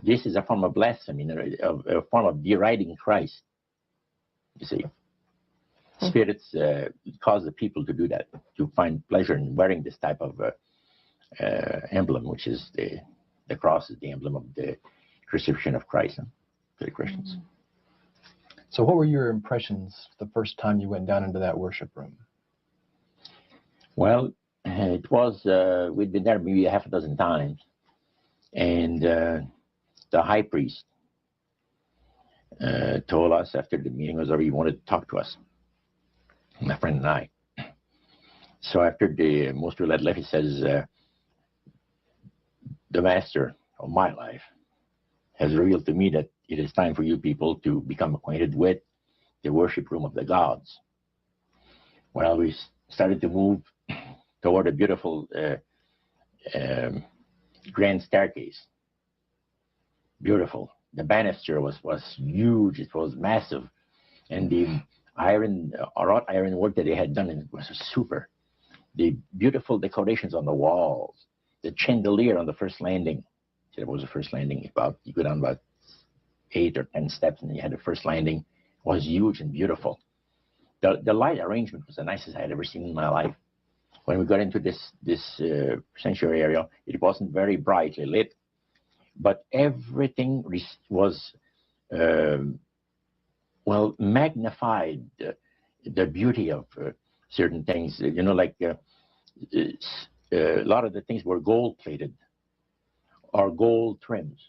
This is a form of blasphemy, a form of deriding Christ. You see. Spirits cause the people to do that, to find pleasure in wearing this type of emblem, which is the cross is the emblem of the crucifixion of Christ to the Christians. So what were your impressions the first time you went down into that worship room? Well, it was, we'd been there maybe a half a dozen times, and the high priest told us after the meeting was over, he wanted to talk to us, my friend and I. So after the most we had left, he says, "The master of my life has revealed to me that it is time for you people to become acquainted with the worship room of the gods." Well, we started to move toward a beautiful grand staircase. Beautiful. The banister was huge. It was massive, and the wrought iron work that they had done was super. The beautiful decorations on the walls, the chandelier on the first landing. So it was the first landing. About you go down about 8 or 10 steps, and you had the first landing. It was huge and beautiful. The light arrangement was the nicest I had ever seen in my life. When we got into this sanctuary area, it wasn't very brightly lit, but everything was well magnified. The beauty of certain things, you know, like a lot of the things were gold plated or gold trims.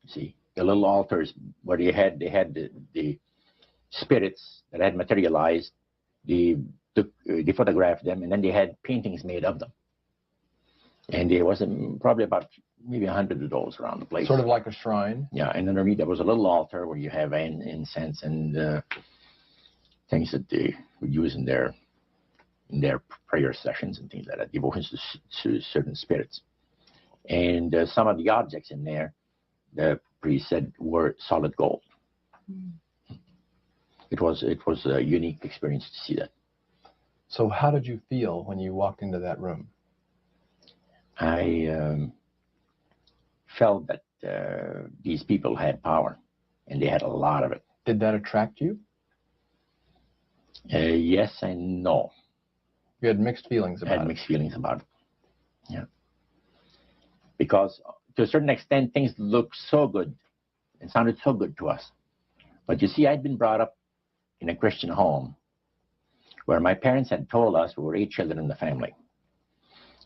See, the little altars where they had the spirits that had materialized. They photographed them, and then they had paintings made of them. And there was probably about maybe 100 of those around the place. Sort of like a shrine. Yeah, and underneath there was a little altar where you have incense and things that they would use in their prayer sessions and things like that, devotions to certain spirits. And some of the objects in there, the priest said, were solid gold. Mm. It was a unique experience to see that. So how did you feel when you walked into that room? I felt that these people had power, and they had a lot of it. Did that attract you? Yes and no. You had mixed feelings about it? I had mixed feelings about it, yeah. Because to a certain extent, things looked so good and sounded so good to us. But you see, I'd been brought up in a Christian home where my parents had told us we were 8 children in the family,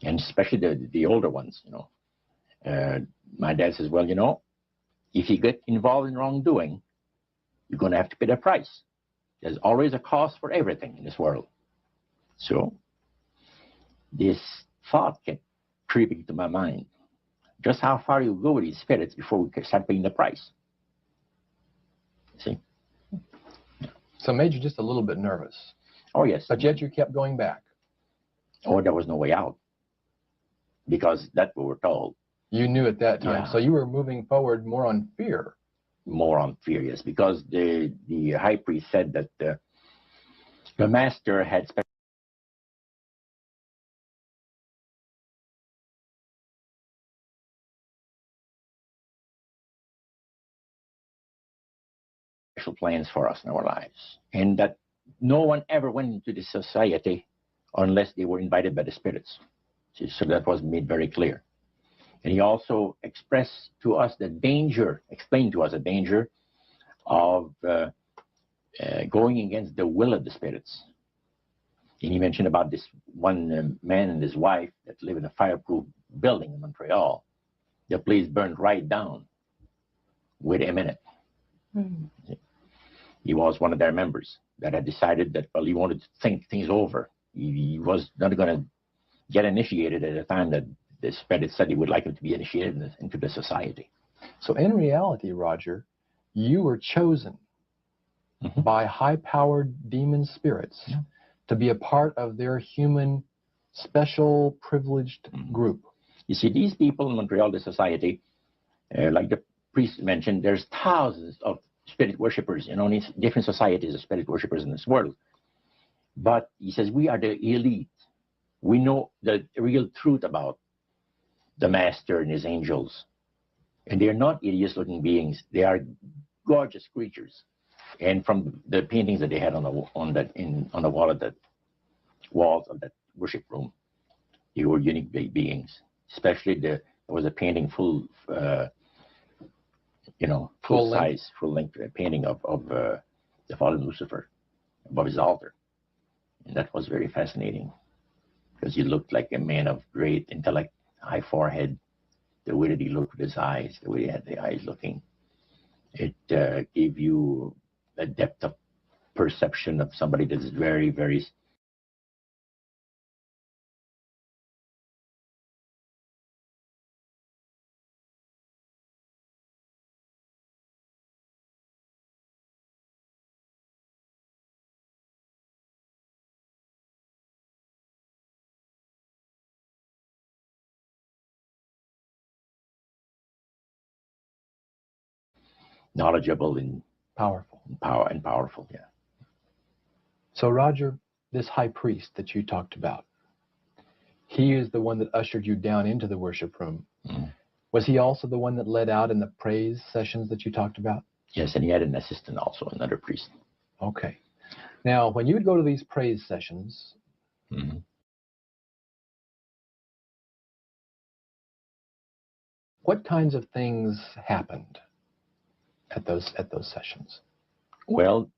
and especially the older ones, you know. My dad says, well, you know, if you get involved in wrongdoing, you're going to have to pay the price. There's always a cost for everything in this world. So this thought kept creeping into my mind. Just how far you go with these spirits before we start paying the price. See? So it made you just a little bit nervous. Oh, yes. But yet you kept going back. Oh, there was no way out. Because that's what we're told. You knew at that time. Yeah. So you were moving forward more on fear. More on fear, yes. Because the high priest said that the master had special plans for us in our lives. And that no one ever went into this society unless they were invited by the spirits. See, so that was made very clear. And he also expressed to us the danger, explained to us the danger of going against the will of the spirits. And he mentioned about this one man and his wife that live in a fireproof building in Montreal. The place burned right down within a minute. Mm-hmm. He was one of their members that had decided that, well, he wanted to think things over. He was not going to get initiated at a time that the spirit said he would like him to be initiated into the society. So in reality, Roger, you were chosen by high-powered demon spirits to be a part of their human, special, privileged group. You see, these people in Montreal, the society, like the priest mentioned, there's thousands of spirit worshippers in only different societies of spirit worshippers in this world. But he says, we are the elite. We know the real truth about the master and his angels. And they are not hideous-looking beings. They are gorgeous creatures. And from the paintings that they had on the wall of the walls of that worship room, they were unique beings. Especially there was a painting full size, full length painting of the fallen Lucifer above his altar, and that was very fascinating because he looked like a man of great intellect, high forehead, the way that he looked with his eyes, the way he had the eyes looking, it gave you a depth of perception of somebody that is very, very knowledgeable and powerful. Powerful, yeah. So Roger, this high priest that you talked about, He is the one that ushered you down into the worship room. Mm. Was he also the one that led out in the praise sessions that you talked about? Yes, and he had an assistant also, another priest. Okay. Now, when you would go to these praise sessions, Mm-hmm. what kinds of things happened at those sessions? Well,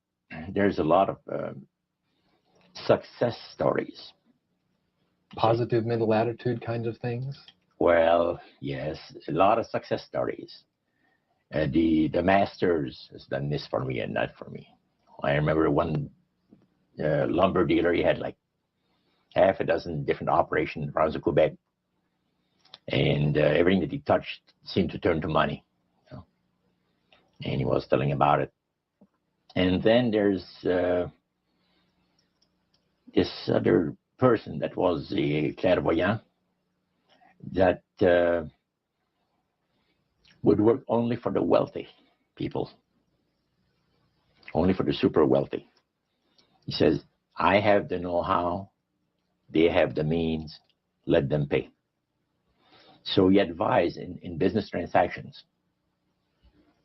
there's a lot of success stories. Positive mental attitude kinds of things? Well, yes, a lot of success stories. The masters has done this for me and that for me. I remember one lumber dealer, he had like half a dozen different operations in the province of Quebec. And everything that he touched seemed to turn to money. You know? And he was telling about it. And then there's this other person that was a clairvoyant that would work only for the wealthy people, only for the super wealthy. He says, I have the know-how, they have the means, let them pay. So he advised in business transactions.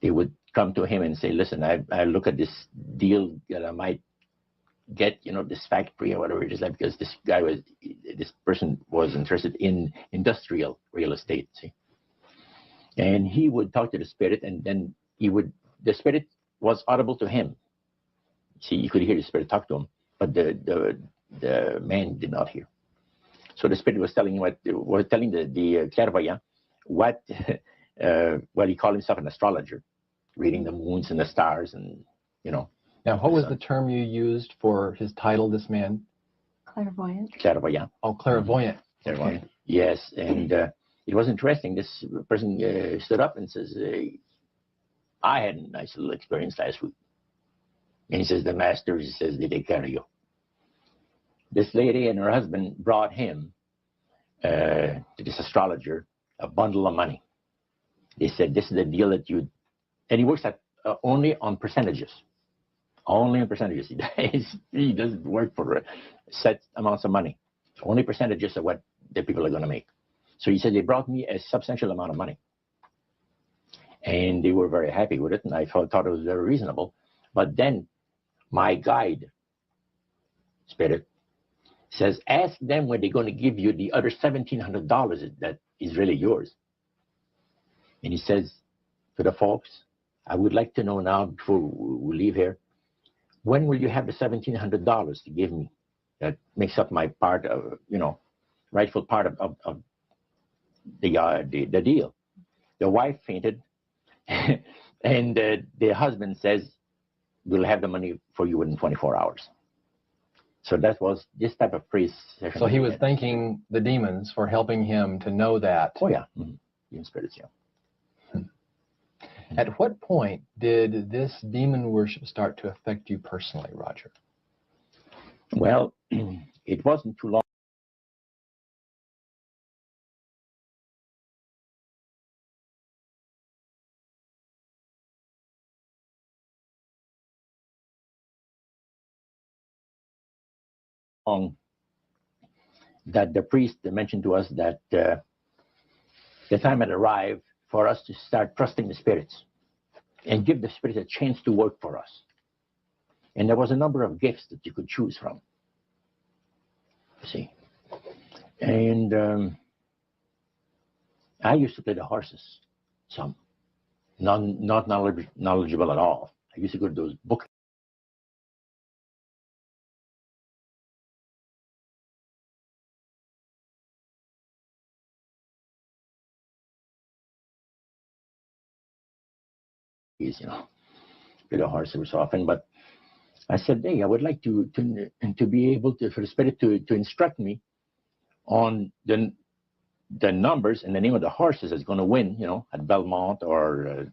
They would come to him and say, listen, I look at this deal that I might get, this factory or whatever it is, like, because this person was interested in industrial real estate, see. And he would talk to the spirit, and then the spirit was audible to him. See, you could hear the spirit talk to him, but the man did not hear. So the spirit was telling the clairvoyant what he called himself an astrologer, reading the moons and the stars, and Now, what was the term you used for his title, this man? Clairvoyant. Clairvoyant. Oh, clairvoyant. Clairvoyant. Okay. Yes, and it was interesting. This person stood up and says, I had a nice little experience last week. And he says, the master, he says, they take care of you. This lady and her husband brought him, to this astrologer, a bundle of money. They said, this is the deal that you... And he works at only on percentages. Only on percentages. He doesn't work for set amounts of money. Only percentages of what the people are going to make. So he said, they brought me a substantial amount of money. And they were very happy with it, and I thought it was very reasonable. But then my guide, spirit, says, ask them when they're going to give you the other $1,700 that is really yours. And he says to the folks, I would like to know now, before we leave here, when will you have the $1,700 to give me? That makes up my part of, rightful part of the deal. The wife fainted, and the husband says, we'll have the money for you within 24 hours. So that was this type of praise session. So he was thanking the demons for helping him to know that. Oh, yeah. Mm-hmm. Demon spirits, yeah. At what point did this demon worship start to affect you personally, Roger? Well, it wasn't too long. That the priest mentioned to us that the time had arrived for us to start trusting the spirits and give the spirits a chance to work for us. And there was a number of gifts that you could choose from. You see. And I used to play the horses, some. Not knowledgeable at all. I used to go to those book play the horse every so often. But I said, hey, I would like to be able to, for the spirit to instruct me on the numbers and the name of the horses that's going to win, at Belmont or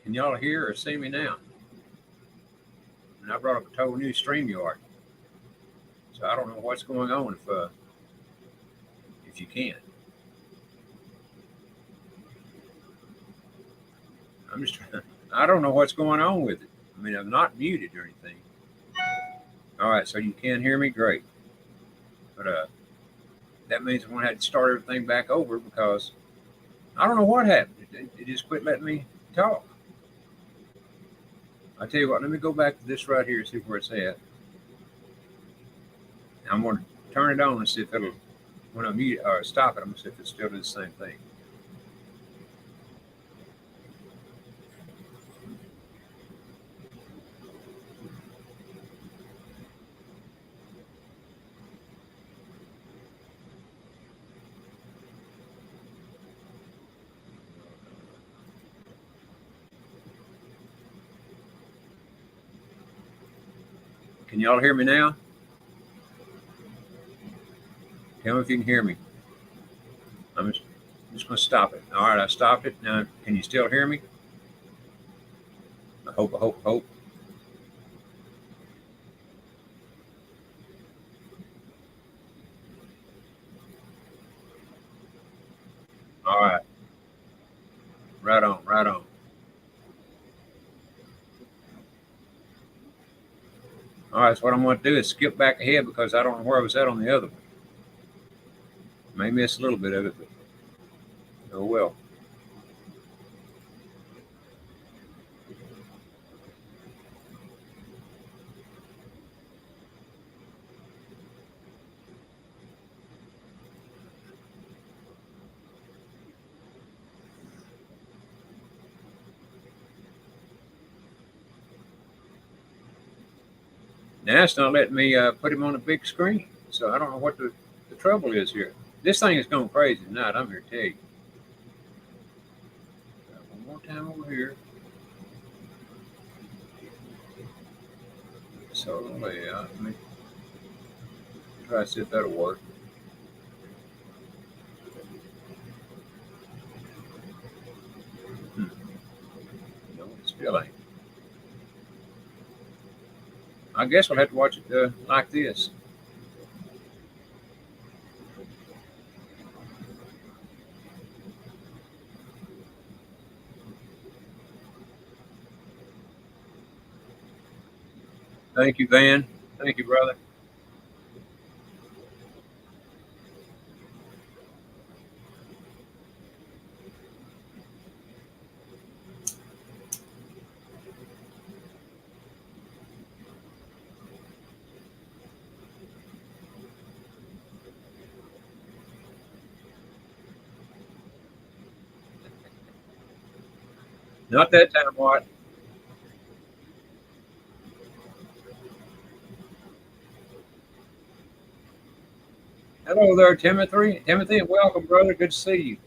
Can y'all hear or see me now? And I brought up a total new StreamYard. So I don't know what's going on if you can. I'm just trying. I don't know what's going on with it. I mean, I'm not muted or anything. All right, so you can hear me, great. But that means I'm gonna have to start everything back over because I don't know what happened. It just quit letting me talk. I tell you what, let me go back to this right here and see where it's at. I'm going to turn it on and see if it'll, when I mute or stop it, I'm going to see if it still does the same thing. Can y'all hear me now? Tell me if you can hear me. I'm just going to stop it. All right, I stopped it. Now, can you still hear me? I hope. All right. Right on, right on. All right, so what I'm going to do is skip back ahead because I don't know where I was at on the other one. May miss a little bit of it, but oh well. Now it's not letting me put him on a big screen, so I don't know what the trouble is here. This thing is going crazy tonight, I'm here to tell you. One more time over here. So layout. Let me try to see if that'll work. No, it still ain't. I guess we'll have to watch it like this. Thank you, Van. Thank you, brother. Not that time, Watt. Hello there, Timothy. Timothy, welcome, brother. Good to see you.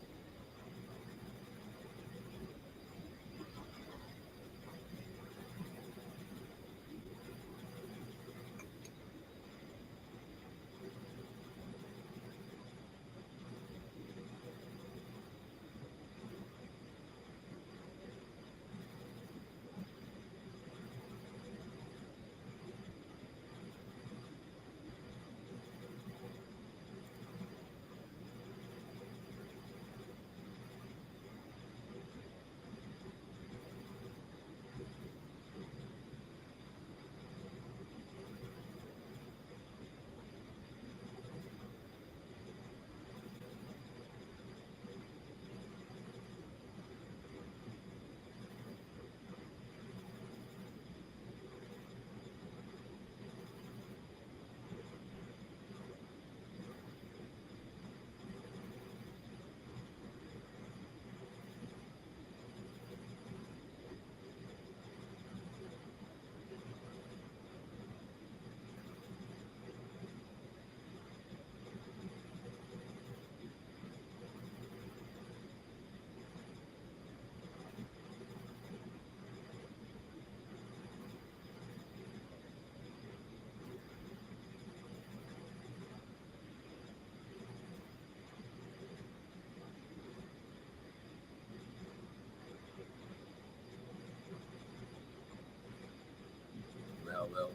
well.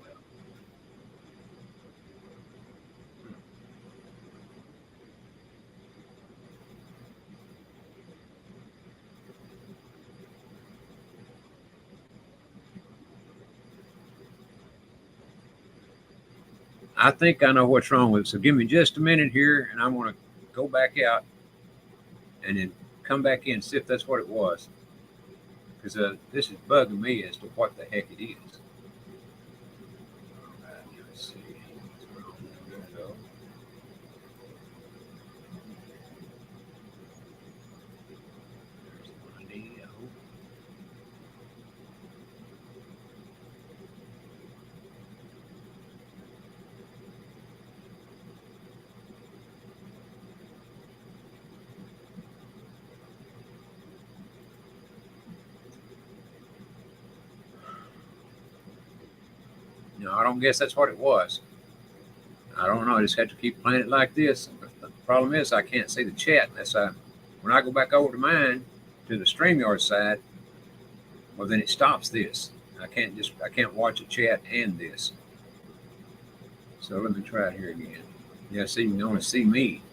I think I know what's wrong with it. So give me just a minute here, and I'm going to go back out and then come back in and see if that's what it was. Because this is bugging me as to what the heck it is. All right, let's see. There we go. There's the video. No, I don't guess that's what it was. I don't know. I just had to keep playing it like this. But the problem is I can't see the chat unless when I go back over to mine, to the StreamYard side, well, then it stops this. I can't watch a chat and this. So let me try it here again. Yeah, see, you can only see me.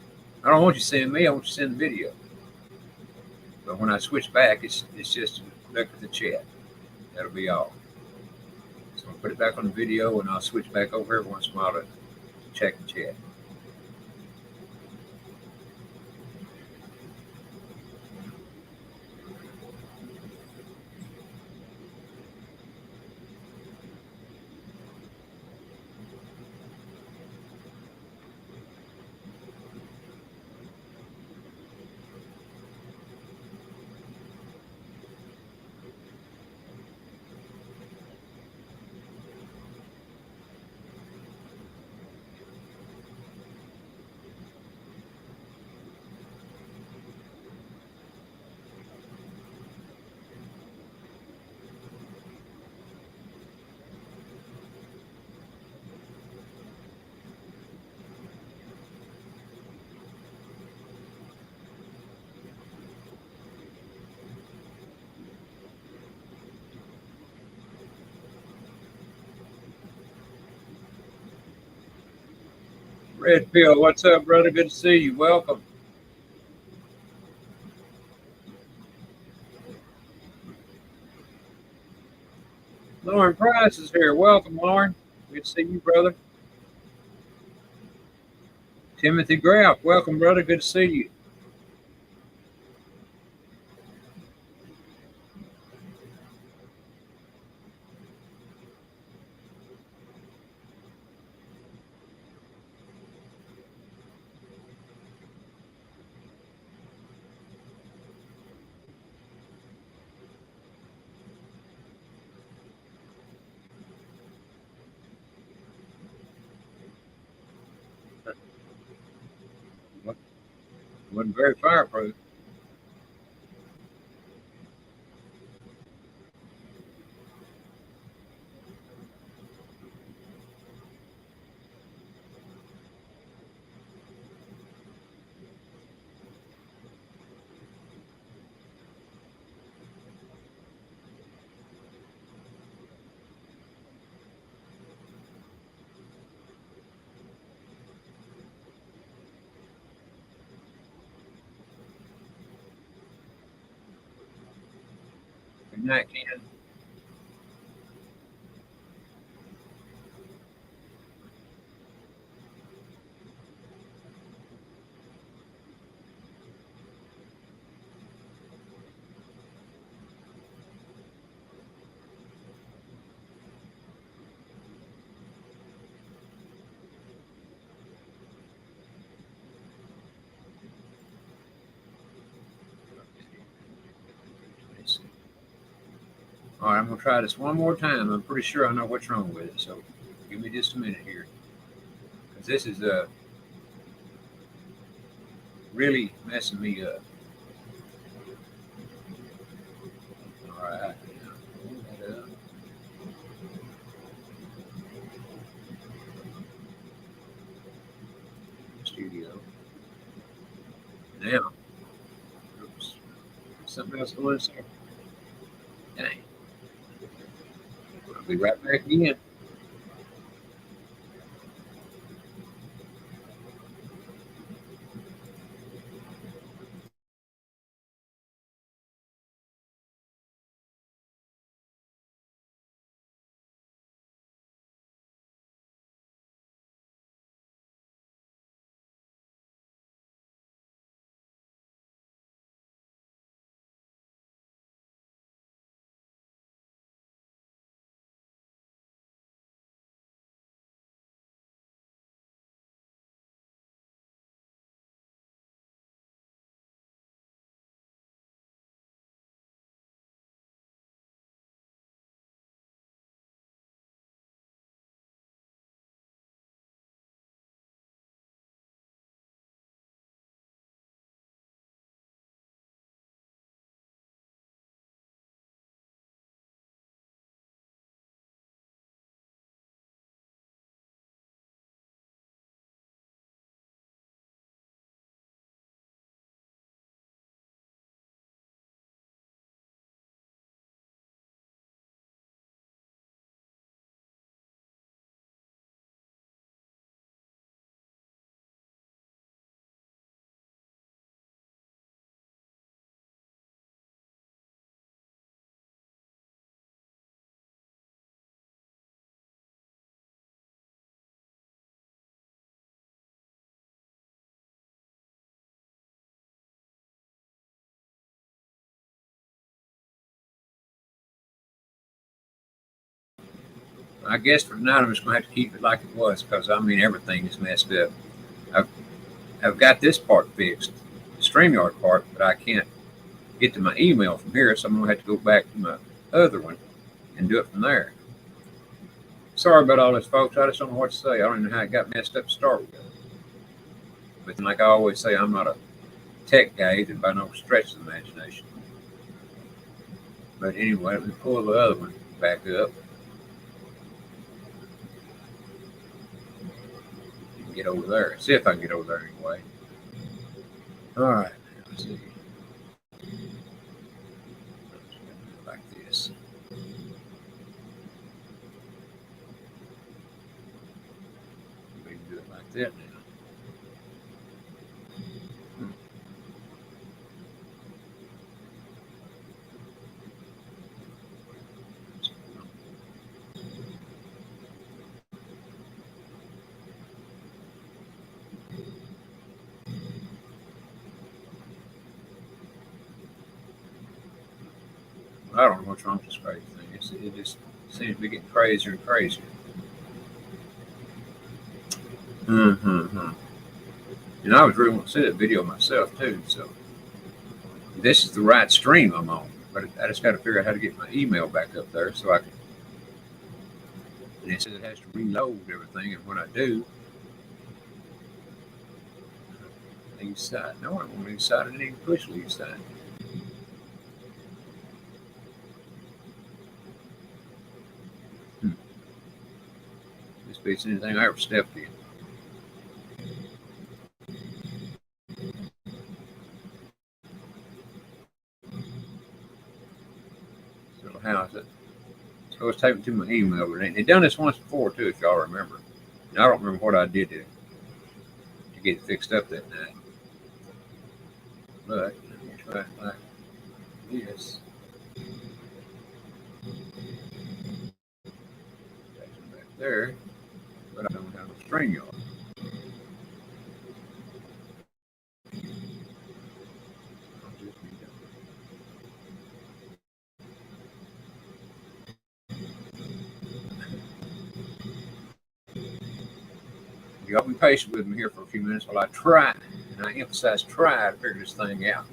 I don't want you seeing me. I want you seeing the video. But when I switch back, it's just look at the chat. That'll be all. So I'll put it back on the video, and I'll switch back over every once in a while to check the chat. Redfield, what's up, brother? Good to see you. Welcome. Lauren Price is here. Welcome, Lauren. Good to see you, brother. Timothy Graff, welcome, brother. Good to see you. Wasn't very fireproof. Good night, Ken. All right, I'm going to try this one more time. I'm pretty sure I know what's wrong with it, so give me just a minute here. Because this is really messing me up. All right. Studio. Now, oops, something else going on there. Dang. I'll be right back again. I guess for tonight I'm just going to have to keep it like it was because, I mean, everything is messed up. I've got this part fixed, the StreamYard part, but I can't get to my email from here, so I'm going to have to go back to my other one and do it from there. Sorry about all this, folks. I just don't know what to say. I don't even know how it got messed up to start with. But like I always say, I'm not a tech guy either by no stretch of the imagination. But anyway, let me pull the other one back up. And get over there. See if I can get over there anyway. All right. Let's see. Like this. We can do it like that now. I don't know what's wrong with this crazy thing. It just seems to be getting crazier and crazier. And I was really want to see that video myself too. So this is the right stream I'm on, but I just got to figure out how to get my email back up there so I can. And it says it has to reload everything, and when I do, leave side. No, I don't want to leave side. I didn't even push leave side. This beats anything I ever stepped in. So how is it? So it's taken to my email, but they done this once before too, if y'all remember. And I don't remember what I did to get it fixed up that night. But let me try it like this. That's back there, but I don't have a StreamYard. Y'all be patient with me here for a few minutes while I try, and I emphasize try to figure this thing out.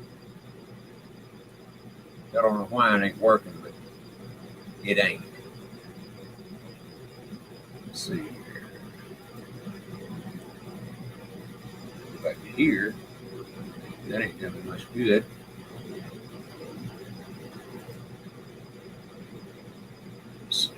I don't know why it ain't working, but it ain't. Let's see here. Go back to here. That ain't doing me much good. Let's see.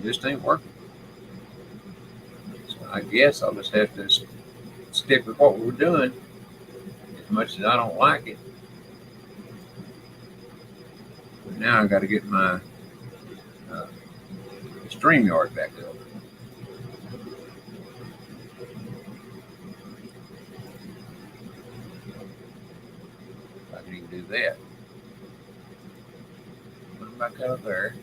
Just ain't working. So I guess I'll just have to stick with what we're doing, as much as I don't like it. But now I got to get my StreamYard back up. If I can even do that. Put them back out there.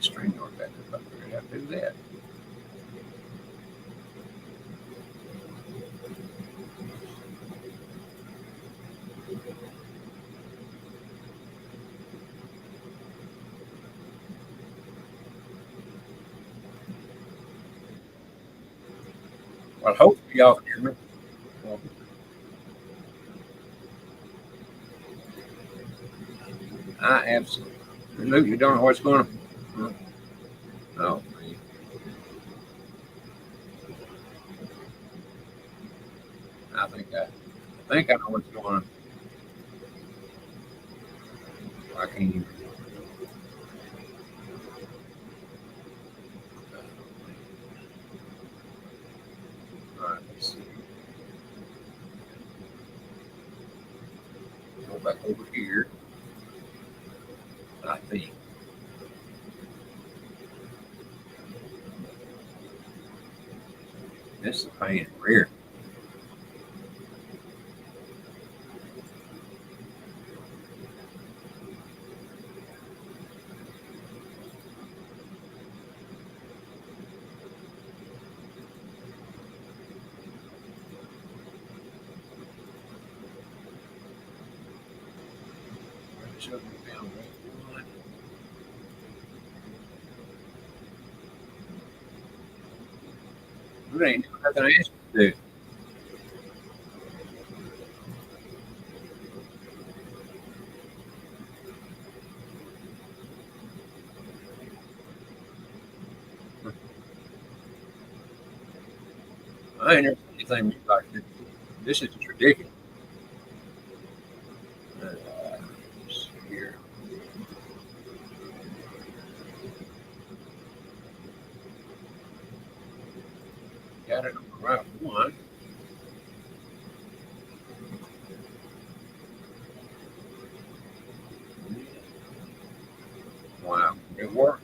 StreamYard back up. I figured out how to do that. Well, hopefully y'all can hear me. I absolutely Luke, you don't know what's going on? Oh, man. I think I know what's going on. I can't even. All right, let's see. Go back over here. I think. This is a pain in the rear. Shut me down. There ain't nothing I asked you to do. I ain't never seen anything like this. This is just ridiculous. Let's see here. Got it on the right one. Wow, it worked.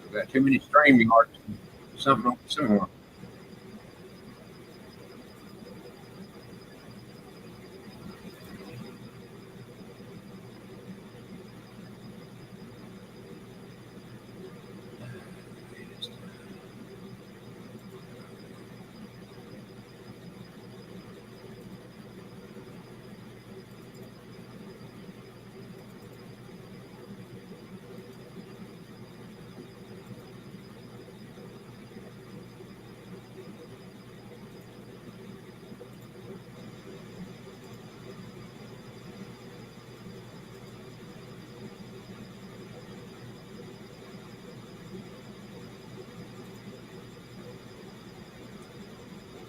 We've got too many stream yards. Something somewhere.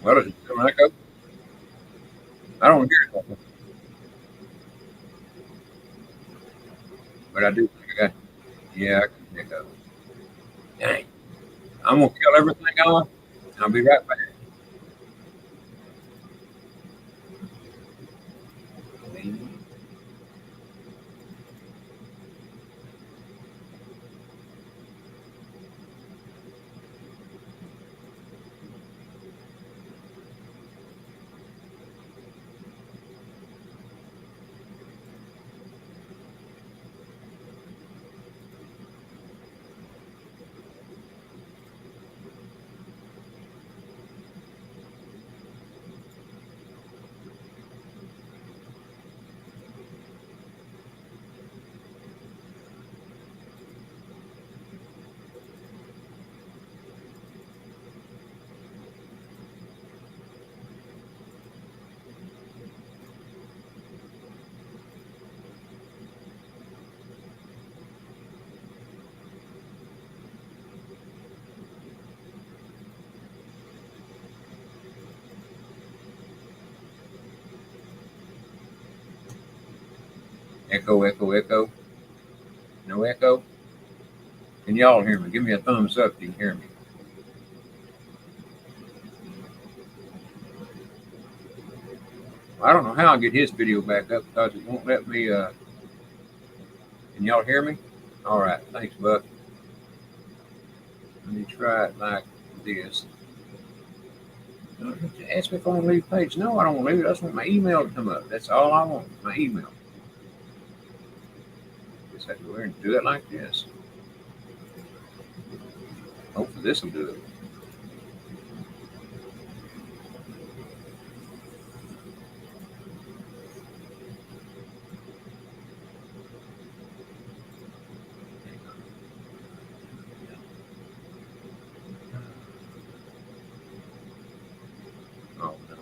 Well, does it sound like echo? I don't hear it, but I do think I got. Yeah, I can hear echo. Dang. I'm gonna kill everything on. I'll be right back. Echo, echo, echo. No echo. Can y'all hear me? Give me a thumbs up if you can hear me. I don't know how I'll get his video back up because it won't let me. Can y'all hear me? All right. Thanks, Buck. Let me try it like this. Ask me if I want to leave a page. No, I don't want to leave it. I just want my email to come up. That's all I want. My email. Just have to go here and do it like this. Hopefully this will do it. Oh no.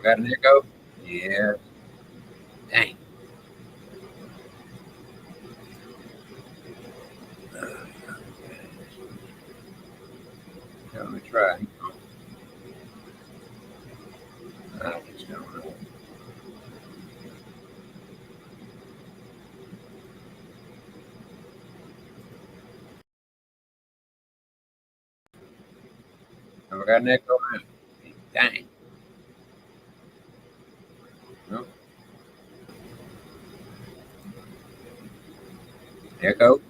I got an echo? Yeah. Dang. Let me try. I just don't know. Have I got an echo now? Dang. No. Echo?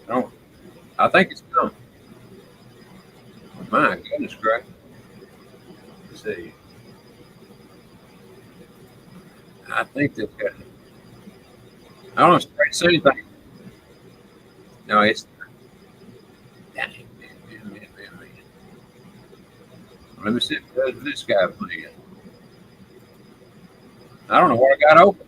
No. I think it's gone. My goodness, Greg. Let's see. I think that's got. I don't see anything. No, it's. Dang. Man. Let me see if this guy playing. I don't know what I got open.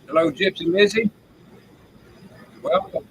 Hello, Gypsy Lizzie. Welcome.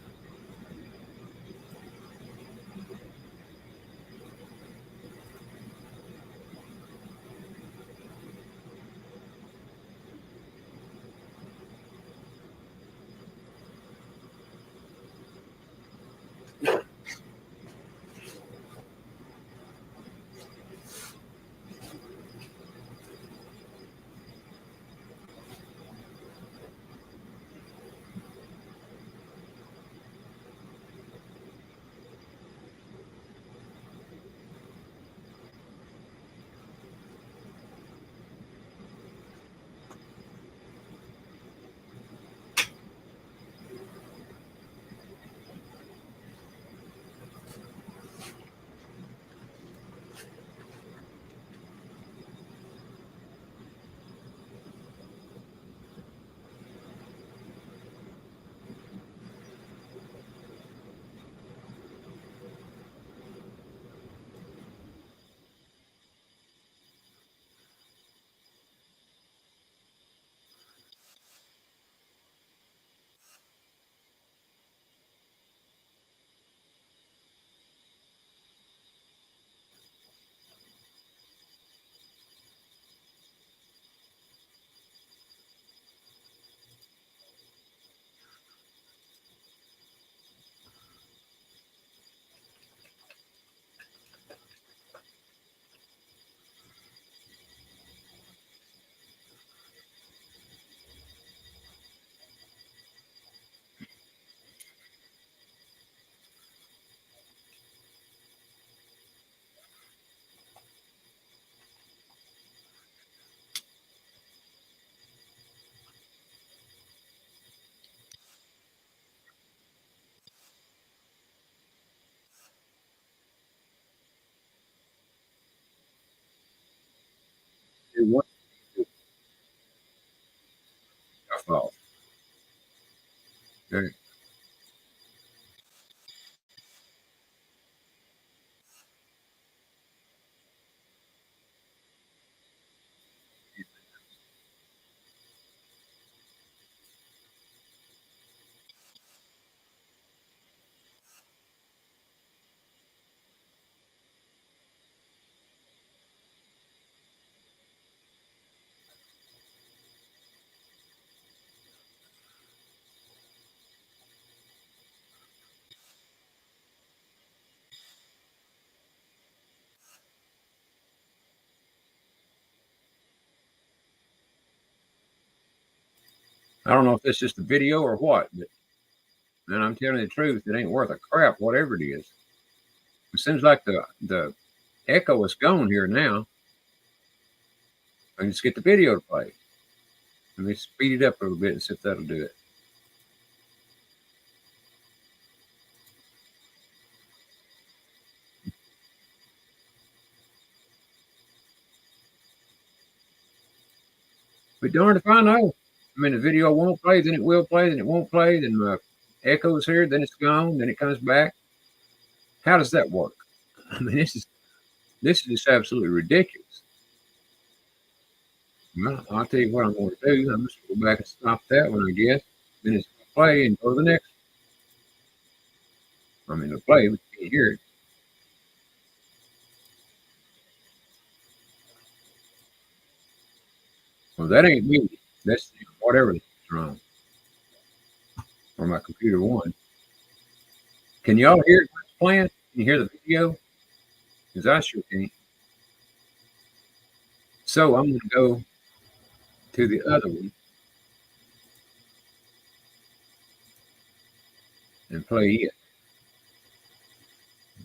It was your fault. Okay. I don't know if it's just a video or what, but man, I'm telling you the truth, it ain't worth a crap, whatever it is. It seems like the echo is gone here now. I can just get the video to play. Let me speed it up a little bit and see if that'll do it. But darn if I know. I mean, the video won't play, then it will play, then it won't play, then the echo's here, then it's gone, then it comes back. How does that work? I mean, this is just absolutely ridiculous. Well, I'll tell you what I'm going to do. I'm just going to go back and stop that one, I guess. Then it's going to play and go to the next one. I mean, it'll play, but you can't hear it. Well, that ain't me. That's whatever is wrong. Or my computer won. Can y'all hear it when it's playing? Can you hear the video? Because I sure can't. So I'm going to go to the other one and play it.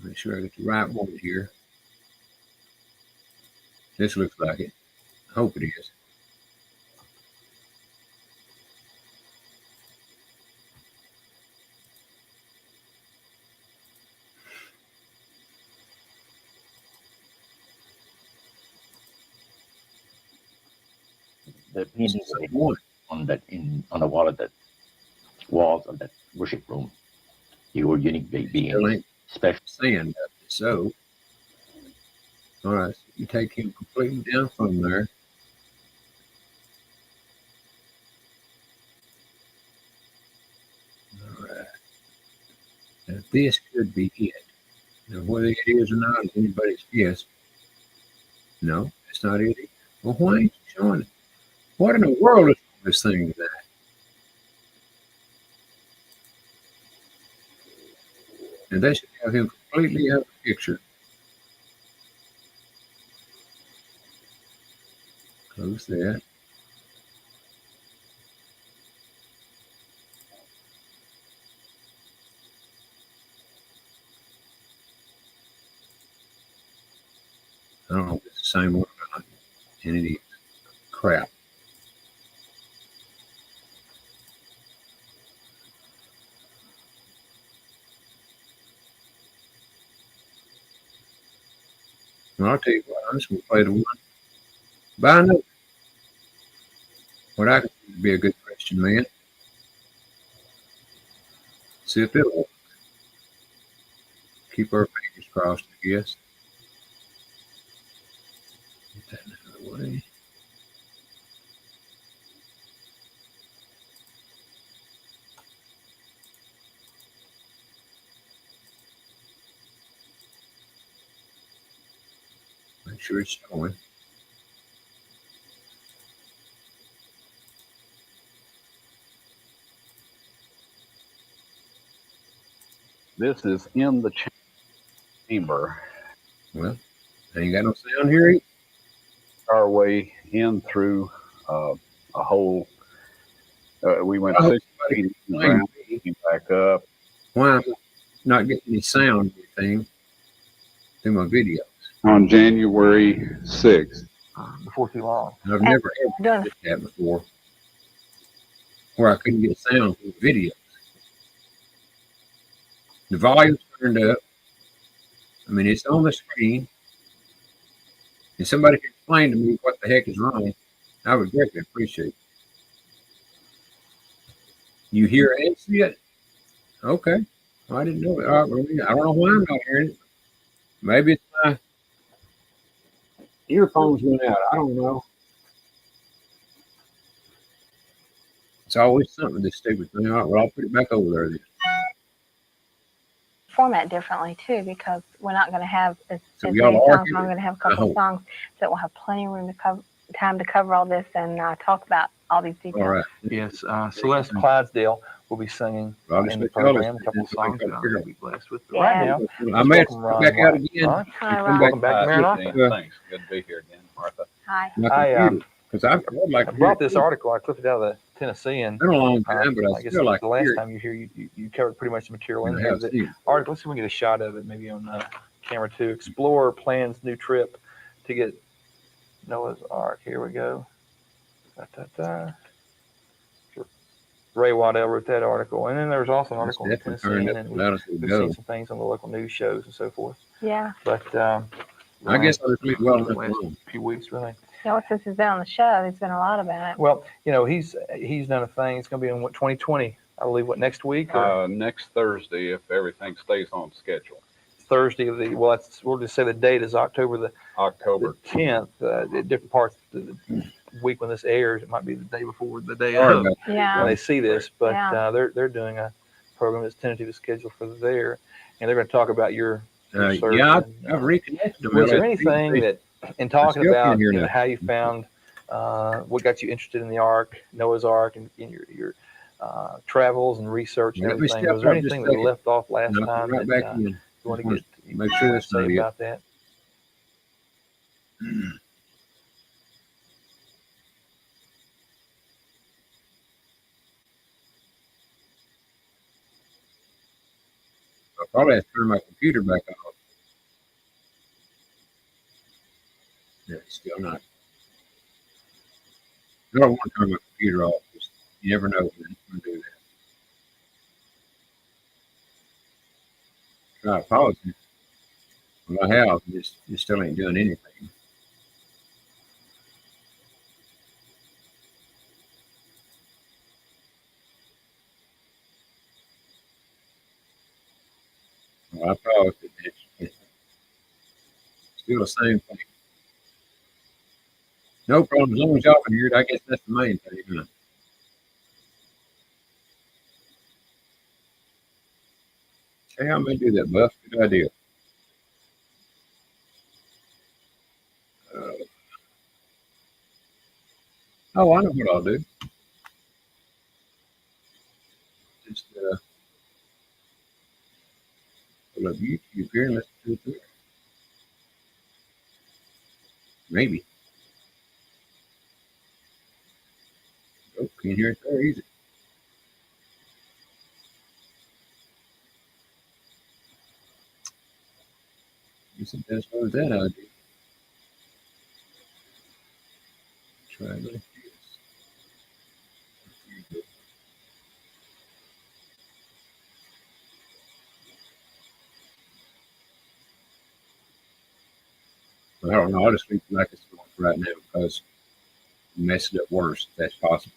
Make sure I get the right one here. This looks like it. I hope it is. The paintings on the wall of the walls of that worship room, you were unique being, special. Sand up. So, all right, so you take him completely down from there. All right. Now this could be it. Now whether it is or not is anybody's guess. No, it's not it. Well, why ain't you showing it? What in the world is this thing today? And they should have him completely out of the picture. Close that. I don't know if it's the same one or not. And it is. Crap. Well, I'll tell you what, I'm just going to play the one. Buy a note. What I could think would be a good Christian man. See if it'll work. Keep our fingers crossed, I guess. Get that out of the way. Make sure it's showing. This is in the chamber. Well, ain't got no sound here either. Our way in through a hole. We went 6 feet in the ground, came back up. Why am I not getting any sound or anything through my videos? On January 6th. Before too long. I've never ever did that before, where I couldn't get sound from the videos. The volume's turned up. I mean, it's on the screen. If somebody can explain to me what the heck is wrong, I would greatly appreciate it. You hear and see it? Okay. I didn't know it. I don't know why I'm not hearing it. Maybe it's my earphones went out. I don't know. It's always something with this stupid thing. All right, well, I'll put it back over there then. Format differently too, because we're not going to have as many y'all are songs. I'm going to have a couple of songs that will have plenty of room to cover, time to cover all this and talk about all these details. All right. Yes, Celeste Clydesdale will be singing Well, I'll in just the let y'all program, a listen couple of to this. I songs can that figure I'll it be blessed with. Yeah. Right now, I may have welcome, to Ron back out White. again. Huh? Hi, Come Ron. Welcome back, Maranatha. Thanks. Good to be here again, Martha. Hi. My I, computer. Because I'd like I to brought hear this it. article. I clipped it out of the Tennessean. It's been a long time, but I I guess still like the to last hear time you were here, you covered pretty much the material in it. here. Have The seen it. article. Let's see if we can get a shot of it, maybe on camera 2. Explorer plans new trip to get Noah's Ark. Here we go. Ray Waddell wrote that article, and then there was also an article in the Tennessean, and we've seen some things on the local news shows and so forth. Yeah. But I guess I'll just leave it well enough last alone. few weeks, really. Yeah, since he's been on the show, there's been a lot about it. Well, you know, he's done a thing. It's going to be in 2020. I believe next week or Next Thursday, if everything stays on schedule. Thursday of the we'll just say the date is October the 10th. Different parts of the week when this airs, it might be the day before, the day of Yeah. when they see this. But they're doing a program that's tentatively scheduled for there, and they're going to talk about your search. Yeah, I've reconnected them. Was there anything that, in talking about how you now. found what got you interested in the Ark, Noah's Ark, and in your travels and research and Let me everything, step was there up anything just a that we left off last second. time Right that back in. you want to get Make sure that's say not it. about that? I'll probably have to turn my computer back on. Yeah, it's still not. I don't want to turn my computer off. Just, you never know when it's going to do that. Try to pause it. Well, I have. It still ain't doing anything. Well, I paused it. It's still the same thing. No problem. As long as y'all can hear it, I guess that's the main thing. Huh? Hey, I may do that, Buff. Good idea. Oh, I know what I'll do. Just pull up YouTube here and let's do it there. Maybe. Oh, can you hear it there? Easy. Guess it does go with that idea. Try like this. I don't know. I'll just leave it like it's going for right now because you messed it up worse if that's possible.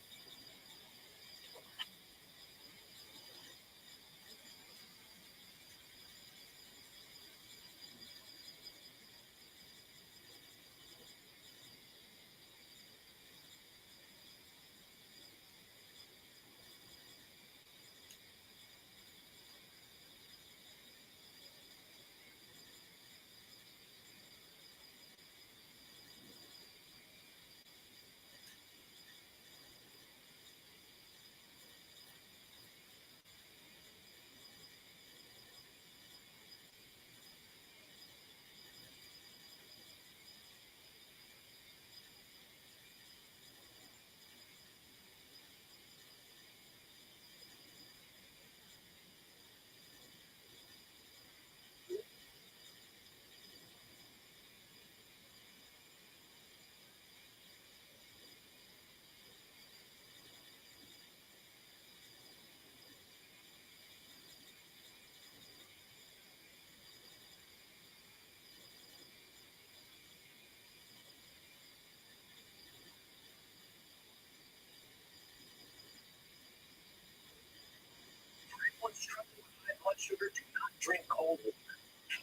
Blood sugar, do not drink cold water.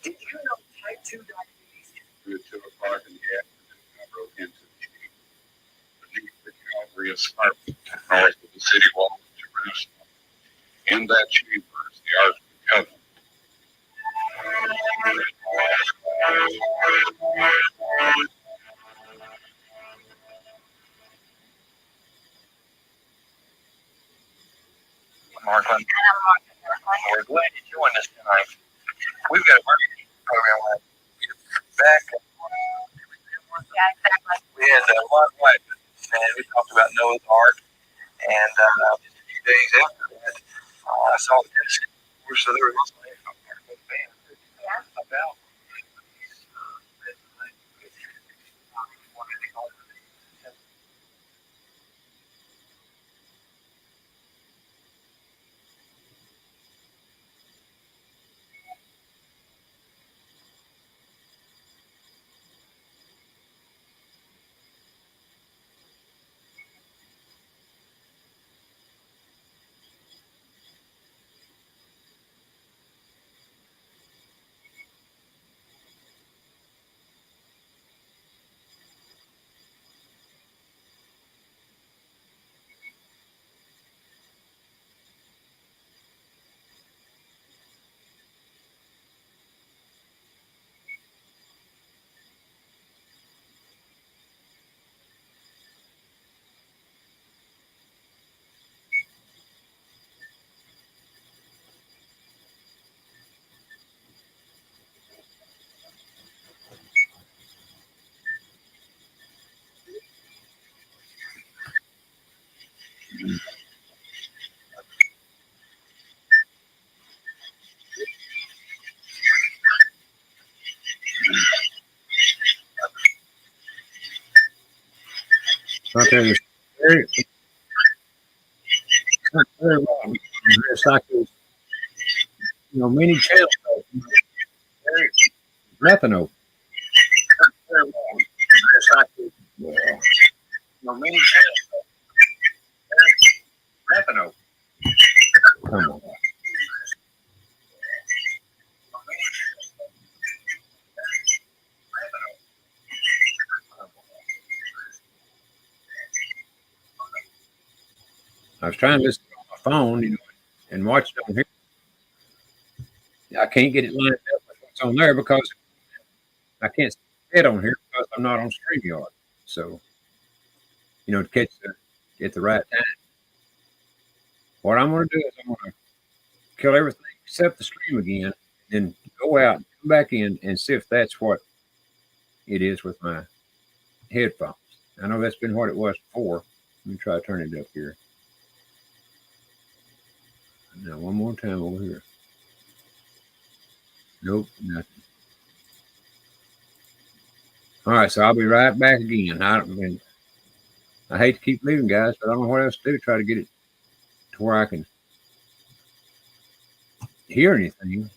Did you know type 2 diabetes is 2 o'clock in the afternoon? I broke into the city beneath the Calvary Escarpment, north of the city wall of Jerusalem. In that chamber is the Ark of the Covenant. Marklin. We're glad you joined us tonight. We've got a very unique program back. Yeah, exactly. We had Mark White and we talked about Noah's Ark. And just a few days after that, I saw the disc. So there was lots of info there. But man, about Not very, very, not very long. It's like those, many channels. Nothing open. it's like many channels. Nothing open. Come on. I was trying to listen on my phone, and watch it on here. I can't get it lined up with what's on there because I can't see it on here because I'm not on StreamYard. So, to catch at the right time. What I'm going to do is I'm going to kill everything except the stream again, then go out and come back in and see if that's what it is with my headphones. I know that's been what it was before. Let me try to turn it up here. Now, one more time over here. Nope, nothing. All right, so I'll be right back again. I hate to keep leaving, guys, but I don't know what else to do to try to get it to where I can hear anything.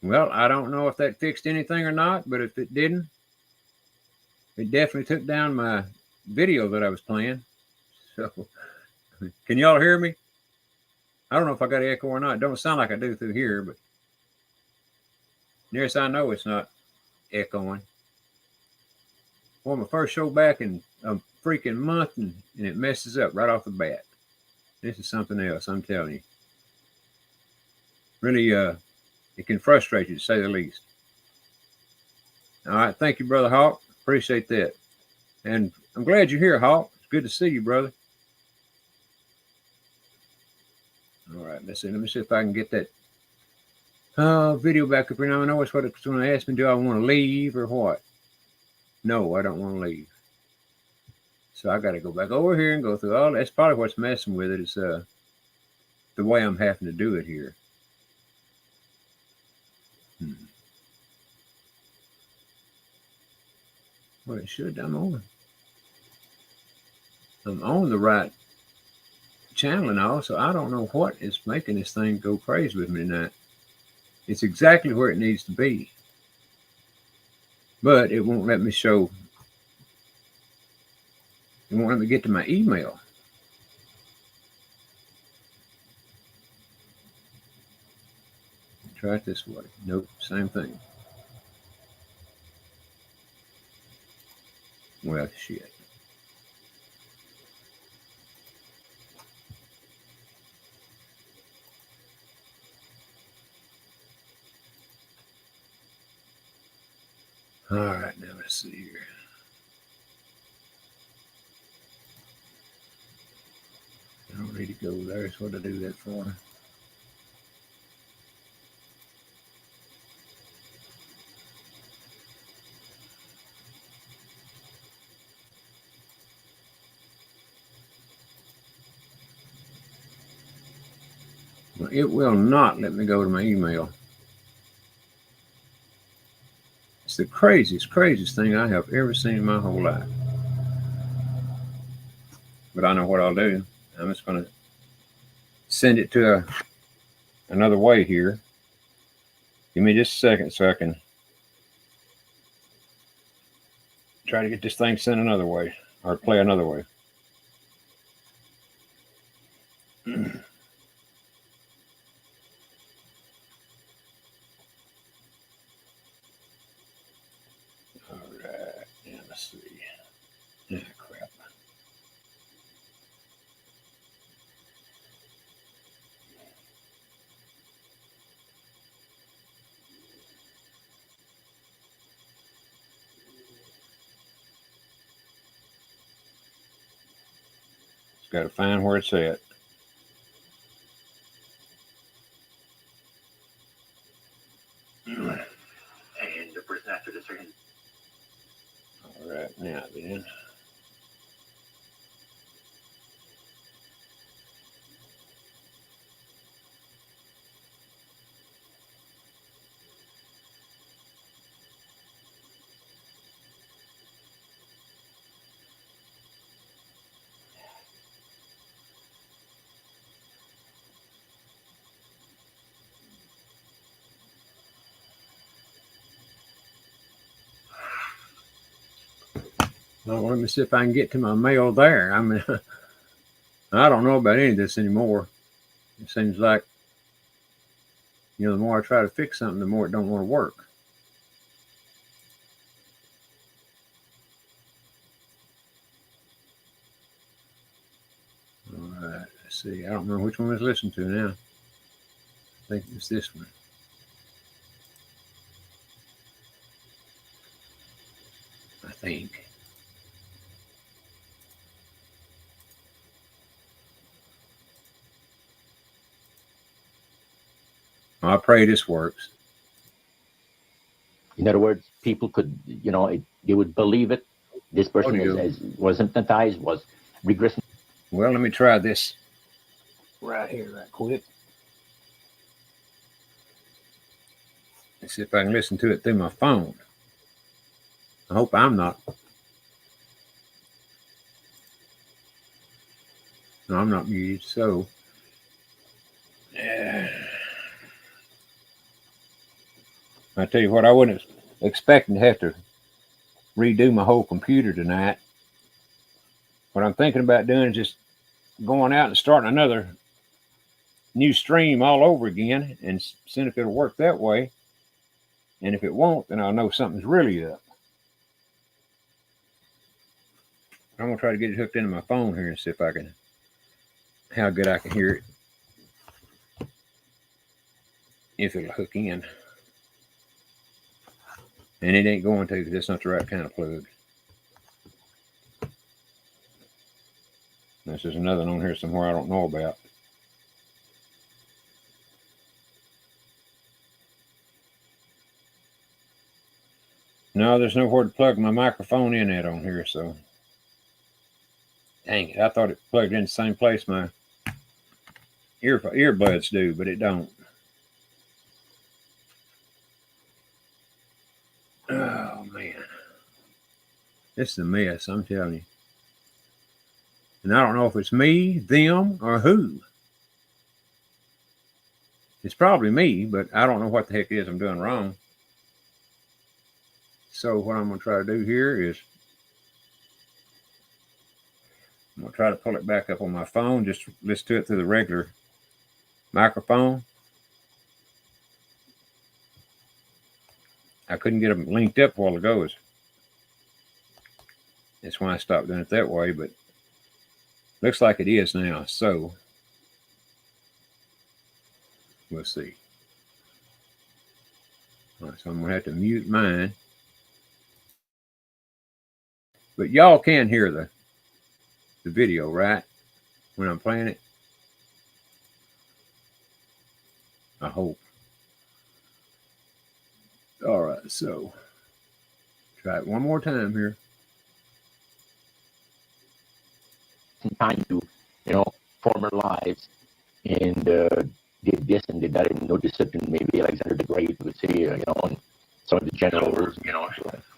Well, I don't know if that fixed anything or not, but if it didn't, it definitely took down my video that I was playing. So, can y'all hear me? I don't know if I got an echo or not. It don't sound like I do through here, but nearest I know it's not echoing. Well, my first show back in a freaking month, and it messes up right off the bat. This is something else, I'm telling you. Really, it can frustrate you, to say the least. All right, thank you, Brother Hawk. Appreciate that. And I'm glad you're here, Hawk. It's good to see you, brother. All right, let's see. Let me see if I can get that video back up here. Now I know it's what it's going to ask me. Do I want to leave or what? No, I don't want to leave. So I got to go back over here and go through all. That's probably what's messing with it. Is the way I'm having to do it here. Well, it should. I'm on the right channel and all, so I don't know what is making this thing go crazy with me tonight. It's exactly where it needs to be, but it won't let me show. It won't let me get to my email. Try it this way. Nope, same thing. Well, shit. All right, now let's see here. I don't need to go there. That's what I do that for. Well, it will not let me go to my email. It's the craziest thing I have ever seen in my whole life. But I know what I'll do. I'm just going to send it to another way here. Give me just a second so I can try to get this thing sent another way or play another way. All right, yeah, let's see. Ah, crap. Just got to find where it's at. And the person after the second. All right, now then. Well, let me see if I can get to my mail there. I mean, I don't know about any of this anymore. It seems like, the more I try to fix something, the more it don't want to work. All right, let's see. I don't remember which one I was listening to now. I think it's this one. I think. I pray this works. In other words, people could, they would believe it. This person was hypnotized, was regressing. Well, let me try this right here, right quick. Let's see if I can listen to it through my phone. I hope I'm not. No, I'm not muted, so. Yeah. I tell you what, I wasn't expecting to have to redo my whole computer tonight. What I'm thinking about doing is just going out and starting another new stream all over again and seeing if it'll work that way. And if it won't, then I'll know something's really up. I'm going to try to get it hooked into my phone here and see if I can, how good I can hear it. If it'll hook in. And it ain't going to because it's not the right kind of plug. This is another one on here somewhere I don't know about. No, there's nowhere to plug my microphone in at on here, so. Dang it, I thought it plugged in the same place my earbuds do, but it don't. Oh, man. This is a mess, I'm telling you. And I don't know if it's me, them, or who. It's probably me, but I don't know what the heck it is I'm doing wrong. So what I'm going to try to do here is I'm going to try to pull it back up on my phone. Just listen to it through the regular microphone. I couldn't get them linked up a while ago. That's why I stopped doing it that way, but looks like it is now. So we'll see. All right, so I'm going to have to mute mine. But y'all can hear the video, right? When I'm playing it. I hope. All right, so try it one more time here. Time to, form our lives and did this and did that and no discipline. Maybe Alexander the Great would say, and some of the generals,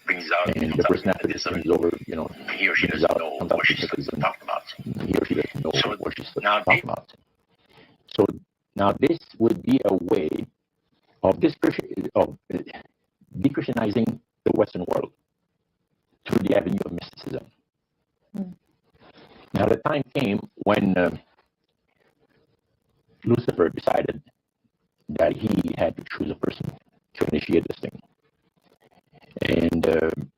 brings out and the person after this is over, he or she doesn't know what she's talking about. He or she doesn't know what she's talking about. So now this would be a way of de-Christianizing the Western world through the avenue of mysticism. Now the time came when Lucifer decided that he had to choose a person to initiate this thing. And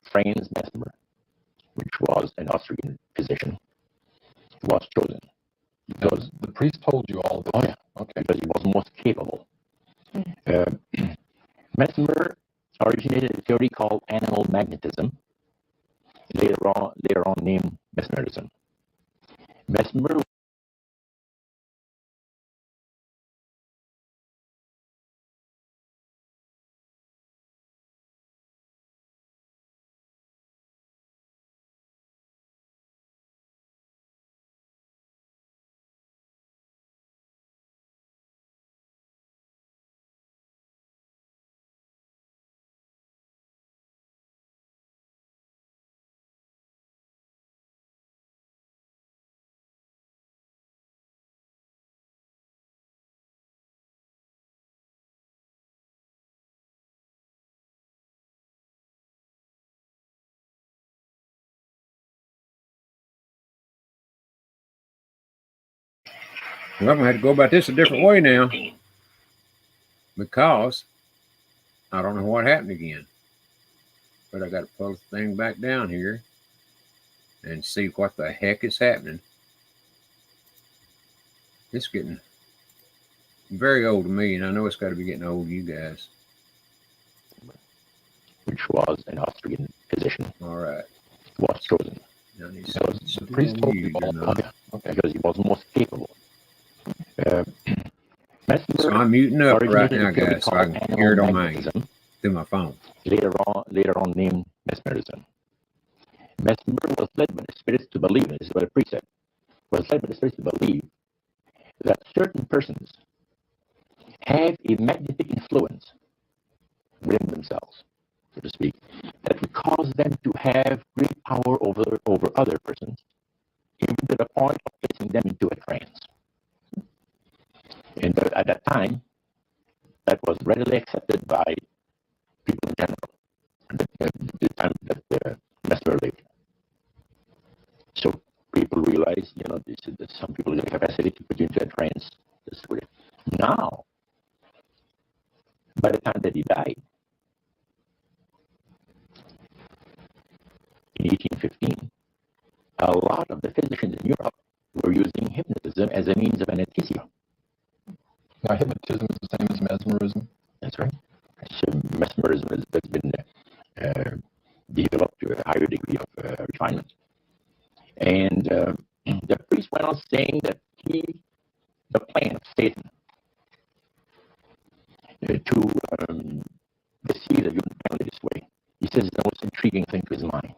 Franz Mesmer, which was an Austrian physician, was chosen. Because the priest told you all this. Oh, yeah. Okay. Because he was most capable. Mesmer originated a theory called animal magnetism, later on named mesmerism. Mesmer Well, I'm going to have to go about this a different way now because I don't know what happened again. But I got to pull the thing back down here and see what the heck is happening. It's getting very old to me, and I know it's got to be getting old to you guys. Which was an Austrian physician. All right. Was chosen. The priest told you all. Okay. Because he was most capable. So I'm muting up right now, guys, so I can hear it on through my phone. Later on named mesmerism. Mesmer was led by the spirits to believe, and this is what the priest said, was led by the spirits to believe that certain persons have a magnetic influence within themselves, so to speak, that would cause them to have great power over other persons, even to the point of placing them into a trance. And at that time, that was readily accepted by people in general, the time that Mesmer lived. So people realize, that some people have the capacity to put you into a trance. That's weird. Now, by the time that he died, in 1815, a lot of the physicians in Europe were using hypnotism as a means of anesthesia. Now, hypnotism is the same as mesmerism? That's right. So mesmerism has been developed to a higher degree of refinement. And the priest went on saying that the plan of Satan to deceive the human family this way, he says, is the most intriguing thing to his mind.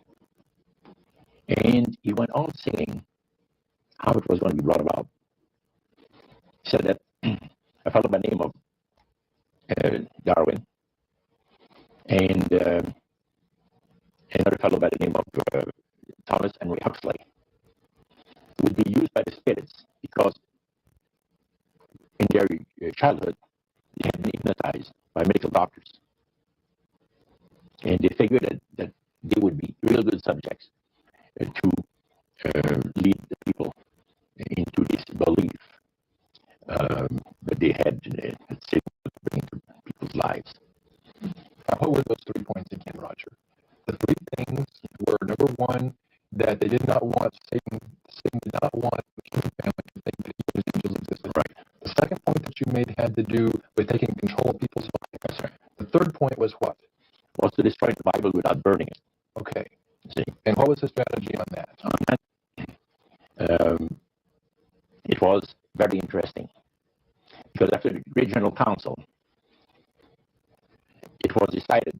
And he went on saying how it was going to be brought about. He said that a fellow by the name of Darwin and another fellow by the name of Thomas Henry Huxley would be used by the spirits because in their childhood they had been hypnotized by medical doctors. And they figured that they would be real good subjects to lead the people into this belief that they had bring into people's lives. Now, what were those 3 points again, Roger? The 3 things were, number 1, that they did not want Satan did not want the human family to think that he was angels existed. Right. The second point that you made had to do with taking control of people's lives. That's right. The third point was what? Was to destroy the Bible without burning it. Okay. See? And what was the strategy on that? It was very interesting because after the Great General Council, it was decided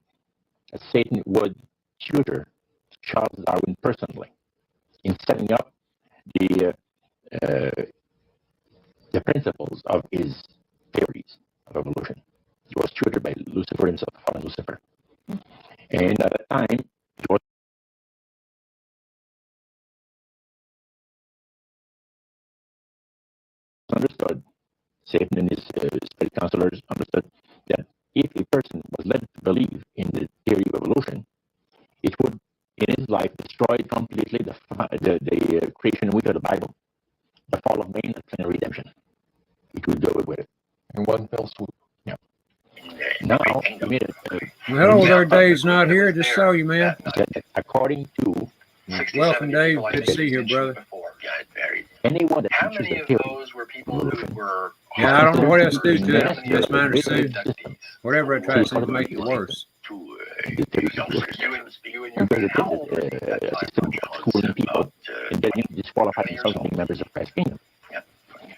that Satan would tutor Charles Darwin personally in setting up the principles of his theories of evolution. He was tutored by Lucifer himself, fallen Lucifer. And at the time, it was understood, Satan and his spirit counselors understood that if a person was led to believe in the theory of evolution, it would, in his life, destroy completely the creation week of the Bible, the fall of man, and redemption. It would do away with it. In one fell swoop. Yeah. Now, I mean, Hello there, Dave's not here. Just saw you, man. according to Welcome, Dave. Good to see you, brother. anyone that How teaches many the of theory those were people who were? Yeah, I don't know what else to do to it. That's my understanding. Whatever Whatever I try to say to make it worse. To the theory of evolution, you and your because how it old is were you at that a time? system of schooling people and getting disqualified themselves from being members of Christ's kingdom.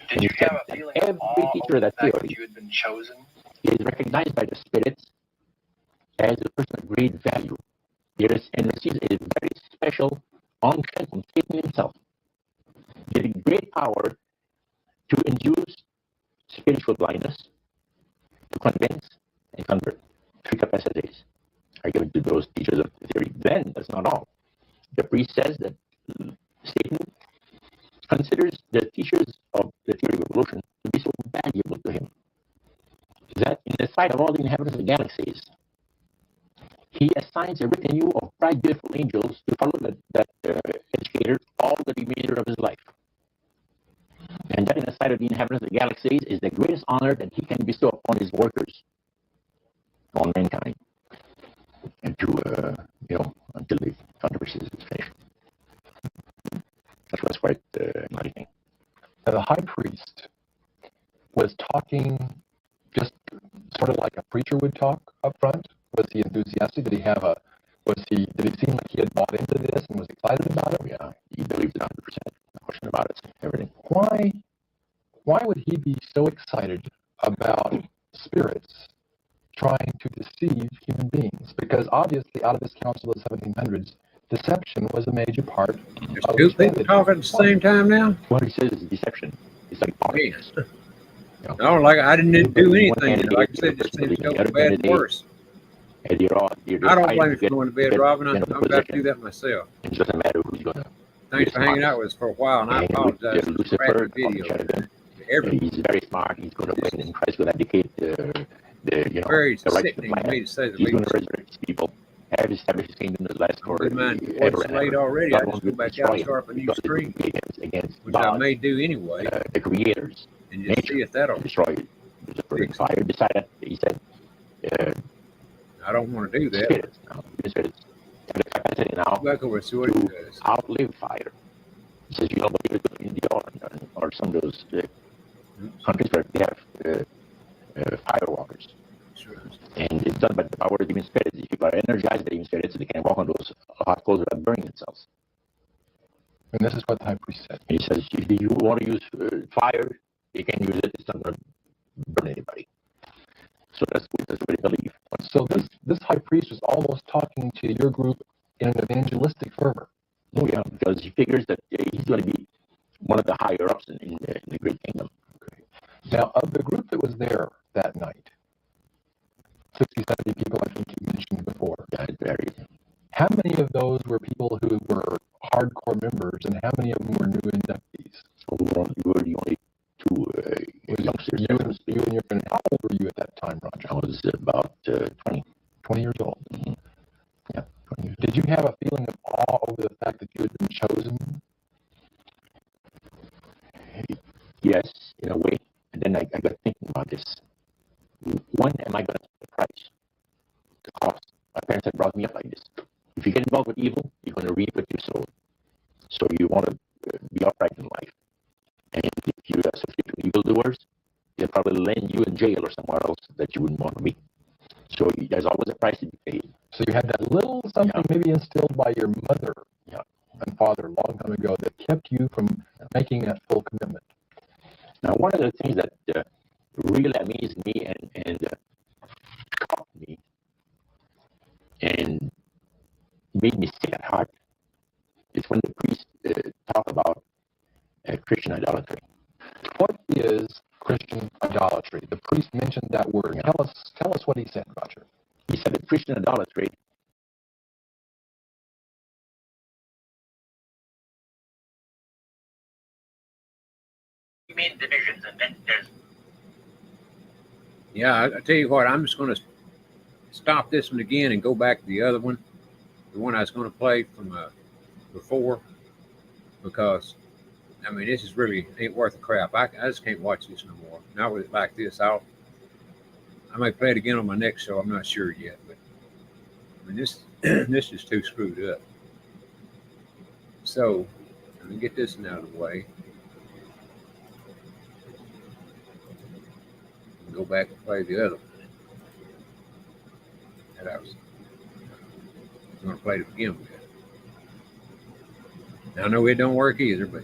Did you have a feeling of Every awe teacher of over that the fact theory you had been chosen? is recognized by the spirits as a person of great value. There is and receives a very special unction from Satan himself, giving great power to induce spiritual blindness, to convince and convert. 3 capacities are given to those teachers of the theory. Then, that's not all. The priest says that Satan considers the teachers of the theory of evolution to be so valuable to him that in the sight of all the inhabitants of the galaxies, he assigns a retinue of bright, beautiful angels to follow that educator all the remainder of his life. And that in the sight of the inhabitants of the galaxies is the greatest honor that he can bestow upon his workers, on mankind, and to, until the controversy is finished. That was quite enlightening. Now, the high priest was talking just sort of like a preacher would talk up front. Was he enthusiastic? Did he seem like he had bought into this and was excited about it? Yeah, he believed it 100%. No question about it. Everything. Why would he be so excited about spirits trying to deceive human beings? Because obviously, out of this council of the 1700s, deception was a major part of There's 2 people talking at the same time now? What he says is deception. It's like politics. I didn't do anything. Like I said, it just seems to go from bad to worse. And I don't blame you for going to bed, Robin. I'm about to do that myself. It doesn't matter who's going to. Thanks for hanging out with us for a while, and I apologize for the Lucifer, video. he's very smart. He's going to win, and Christ will abdicate the know, very the righteous sickening to plan. me to say the He's going least. to resurrect his people, have established his kingdom in the last Good quarter man, ever it's and late ever. already. God I wants just go to back destroy out and him start up a new because stream, it's against which I God, may do anyway, the creators, and just nature, see if that'll to destroy Lucifer. fix it. Fire decided, he said, I don't want to do that. spirits, human spirits have the capacity now Back over and see what it to does. outlive fire. He says, you know, but in India or some of those countries where they have firewalkers. Sure. And it's done by the power of demon spirits. If people are energized by demon spirits, they can walk on those hot coals without burning themselves. And this is what the high priest said. And he says, if you want to use fire, you can use it. It's not going to burn anybody. So that's what they believe. So this high priest was almost talking to your group in an evangelistic fervor. Oh yeah, because he figures that he's going to be one of the higher ups in the great kingdom. Okay. Now, of the group that was there that night, 60, 70 people, I think you mentioned before. Yeah, it varied. How many of those were people who were hardcore members, and how many of them were new inductees? So we were the only two youngsters. You and your friend, how old were you at that time, Roger? I was about 20. 20 years old. Mm-hmm. Yeah, 20 years. Did you have a feeling of awe over the fact that you had been chosen? Yes, in a way. And then I got thinking about this. When am I going to pay the price? The cost. My parents had brought me up like this. If you get involved with evil, you're going to reap what you sow. So you want to be upright in life. And if you associate with evildoers, they'll probably land you in jail or somewhere else that you wouldn't want to be. So there's always a price to be paid. So you had that little something maybe instilled by your mother and father a long time ago that kept you from making that full commitment. Now, one of the things that really amazed me and shocked me and made me sick at heart is when the priests talk about Christian idolatry. What is Christian idolatry? The priest mentioned that word. Tell us what he said, Roger. He said that Christian idolatry made divisions, and then there's. Yeah, I tell you what, I'm just going to stop this one again and go back to the other one, the one I was going to play from before, because I mean this is really ain't worth the crap. I just can't watch this no more. Now with it like this, I may play it again on my next show. I'm not sure yet, but I mean this this is too screwed up. So let me get this one out of the way. Go back and play the other one that I was going to play to begin with. Now, I know it don't work either, but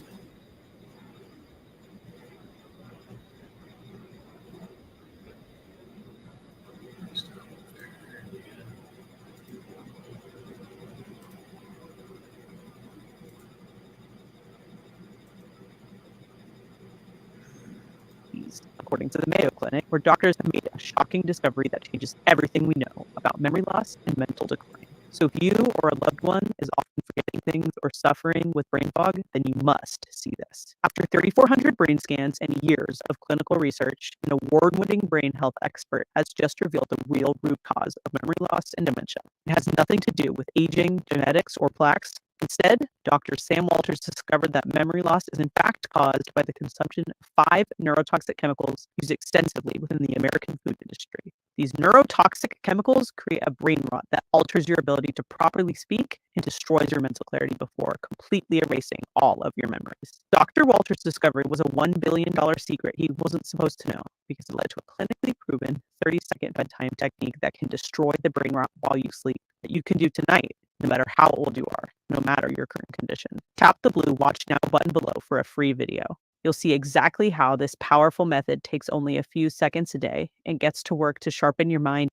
according to the Mayo Clinic, where doctors have made a shocking discovery that changes everything we know about memory loss and mental decline. So if you or a loved one is often forgetting things or suffering with brain fog, then you must see this. After 3,400 brain scans and years of clinical research, an award-winning brain health expert has just revealed the real root cause of memory loss and dementia. It has nothing to do with aging, genetics, or plaques. Instead, Dr. Sam Walters discovered that memory loss is in fact caused by the consumption of 5 neurotoxic chemicals used extensively within the American food industry. These neurotoxic chemicals create a brain rot that alters your ability to properly speak and destroys your mental clarity before completely erasing all of your memories. Dr. Walters' discovery was a $1 billion secret he wasn't supposed to know because it led to a clinically proven 30-second bedtime technique that can destroy the brain rot while you sleep that you can do tonight, no matter how old you are, no matter your current condition. Tap the blue Watch Now button below for a free video. You'll see exactly how this powerful method takes only a few seconds a day and gets to work to sharpen your mind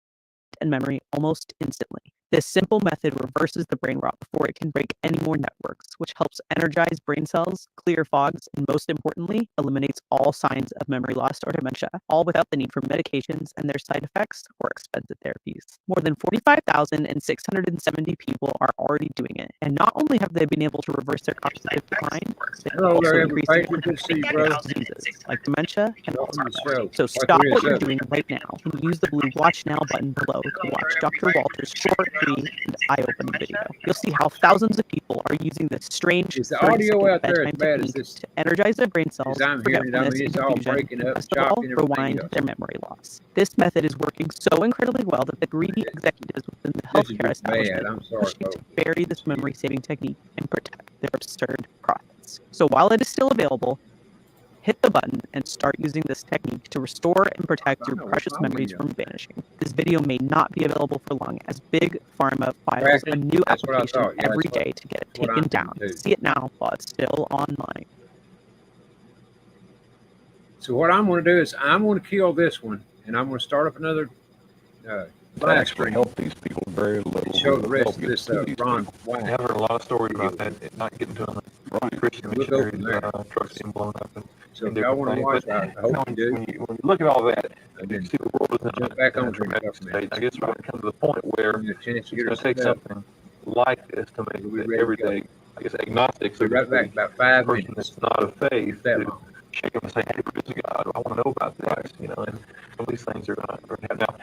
and memory almost instantly. This simple method reverses the brain rot before it can break any more networks, which helps energize brain cells, clear fogs, and most importantly, eliminates all signs of memory loss or dementia, all without the need for medications and their side effects or expensive therapies. More than 45,670 people are already doing it, and not only have they been able to reverse their cognitive decline, they've Hello also there, increased everybody. Good to see you, bro. diseases like dementia and Welcome to the Alzheimer's. show. So stop Like what we you're said. doing right now and use the blue Watch Now button below to watch Dr. Walter's short, free, and eye-opening video. You'll see how thousands of people are using this strange Is the audio 30-second out there as bedtime bad as technique this? to energize their brain cells, As I'm hearing it, I forgetfulness, mean, and it's all confusion, breaking and up, best of all, chopping, everything rewind else. their memory loss. This method is working so incredibly well that the greedy executives within the This is healthcare just bad. establishment I'm are sorry, pushing folks. to bury this memory-saving technique and protect their absurd profits. So while it is still available, hit the button and start using this technique to restore and protect your precious memories from vanishing. This video may not be available for long, as Big Pharma files a new That's what I application thought. Yeah, every that's what- day to get it what taken I'm down. thinking too. See it now while it's still online. So what I'm going to do is I'm going to kill this one, and I'm going to start up another live stream. Help these people very little. and show the rest of this Ron I've Wang. heard a lot of stories about that, it not getting to them. Christian We'll go missionaries, from there. trucks being blown up. And, So and if y'all different want to things. watch, But, I hope you do. when you look at all that, And you then see the world is in jump back in on a to dramatic the state. I guess we're going to come to the point where Give me a chance to it's get her going to take set up. something like this to make We'll be it ready to go. everyday, I guess, agnostics. Be right back, about 5 person minutes. that's not of faith That to long. shake them and say, hey, praise God, I want to know about this, you know, and some of these things are going to happen. Now,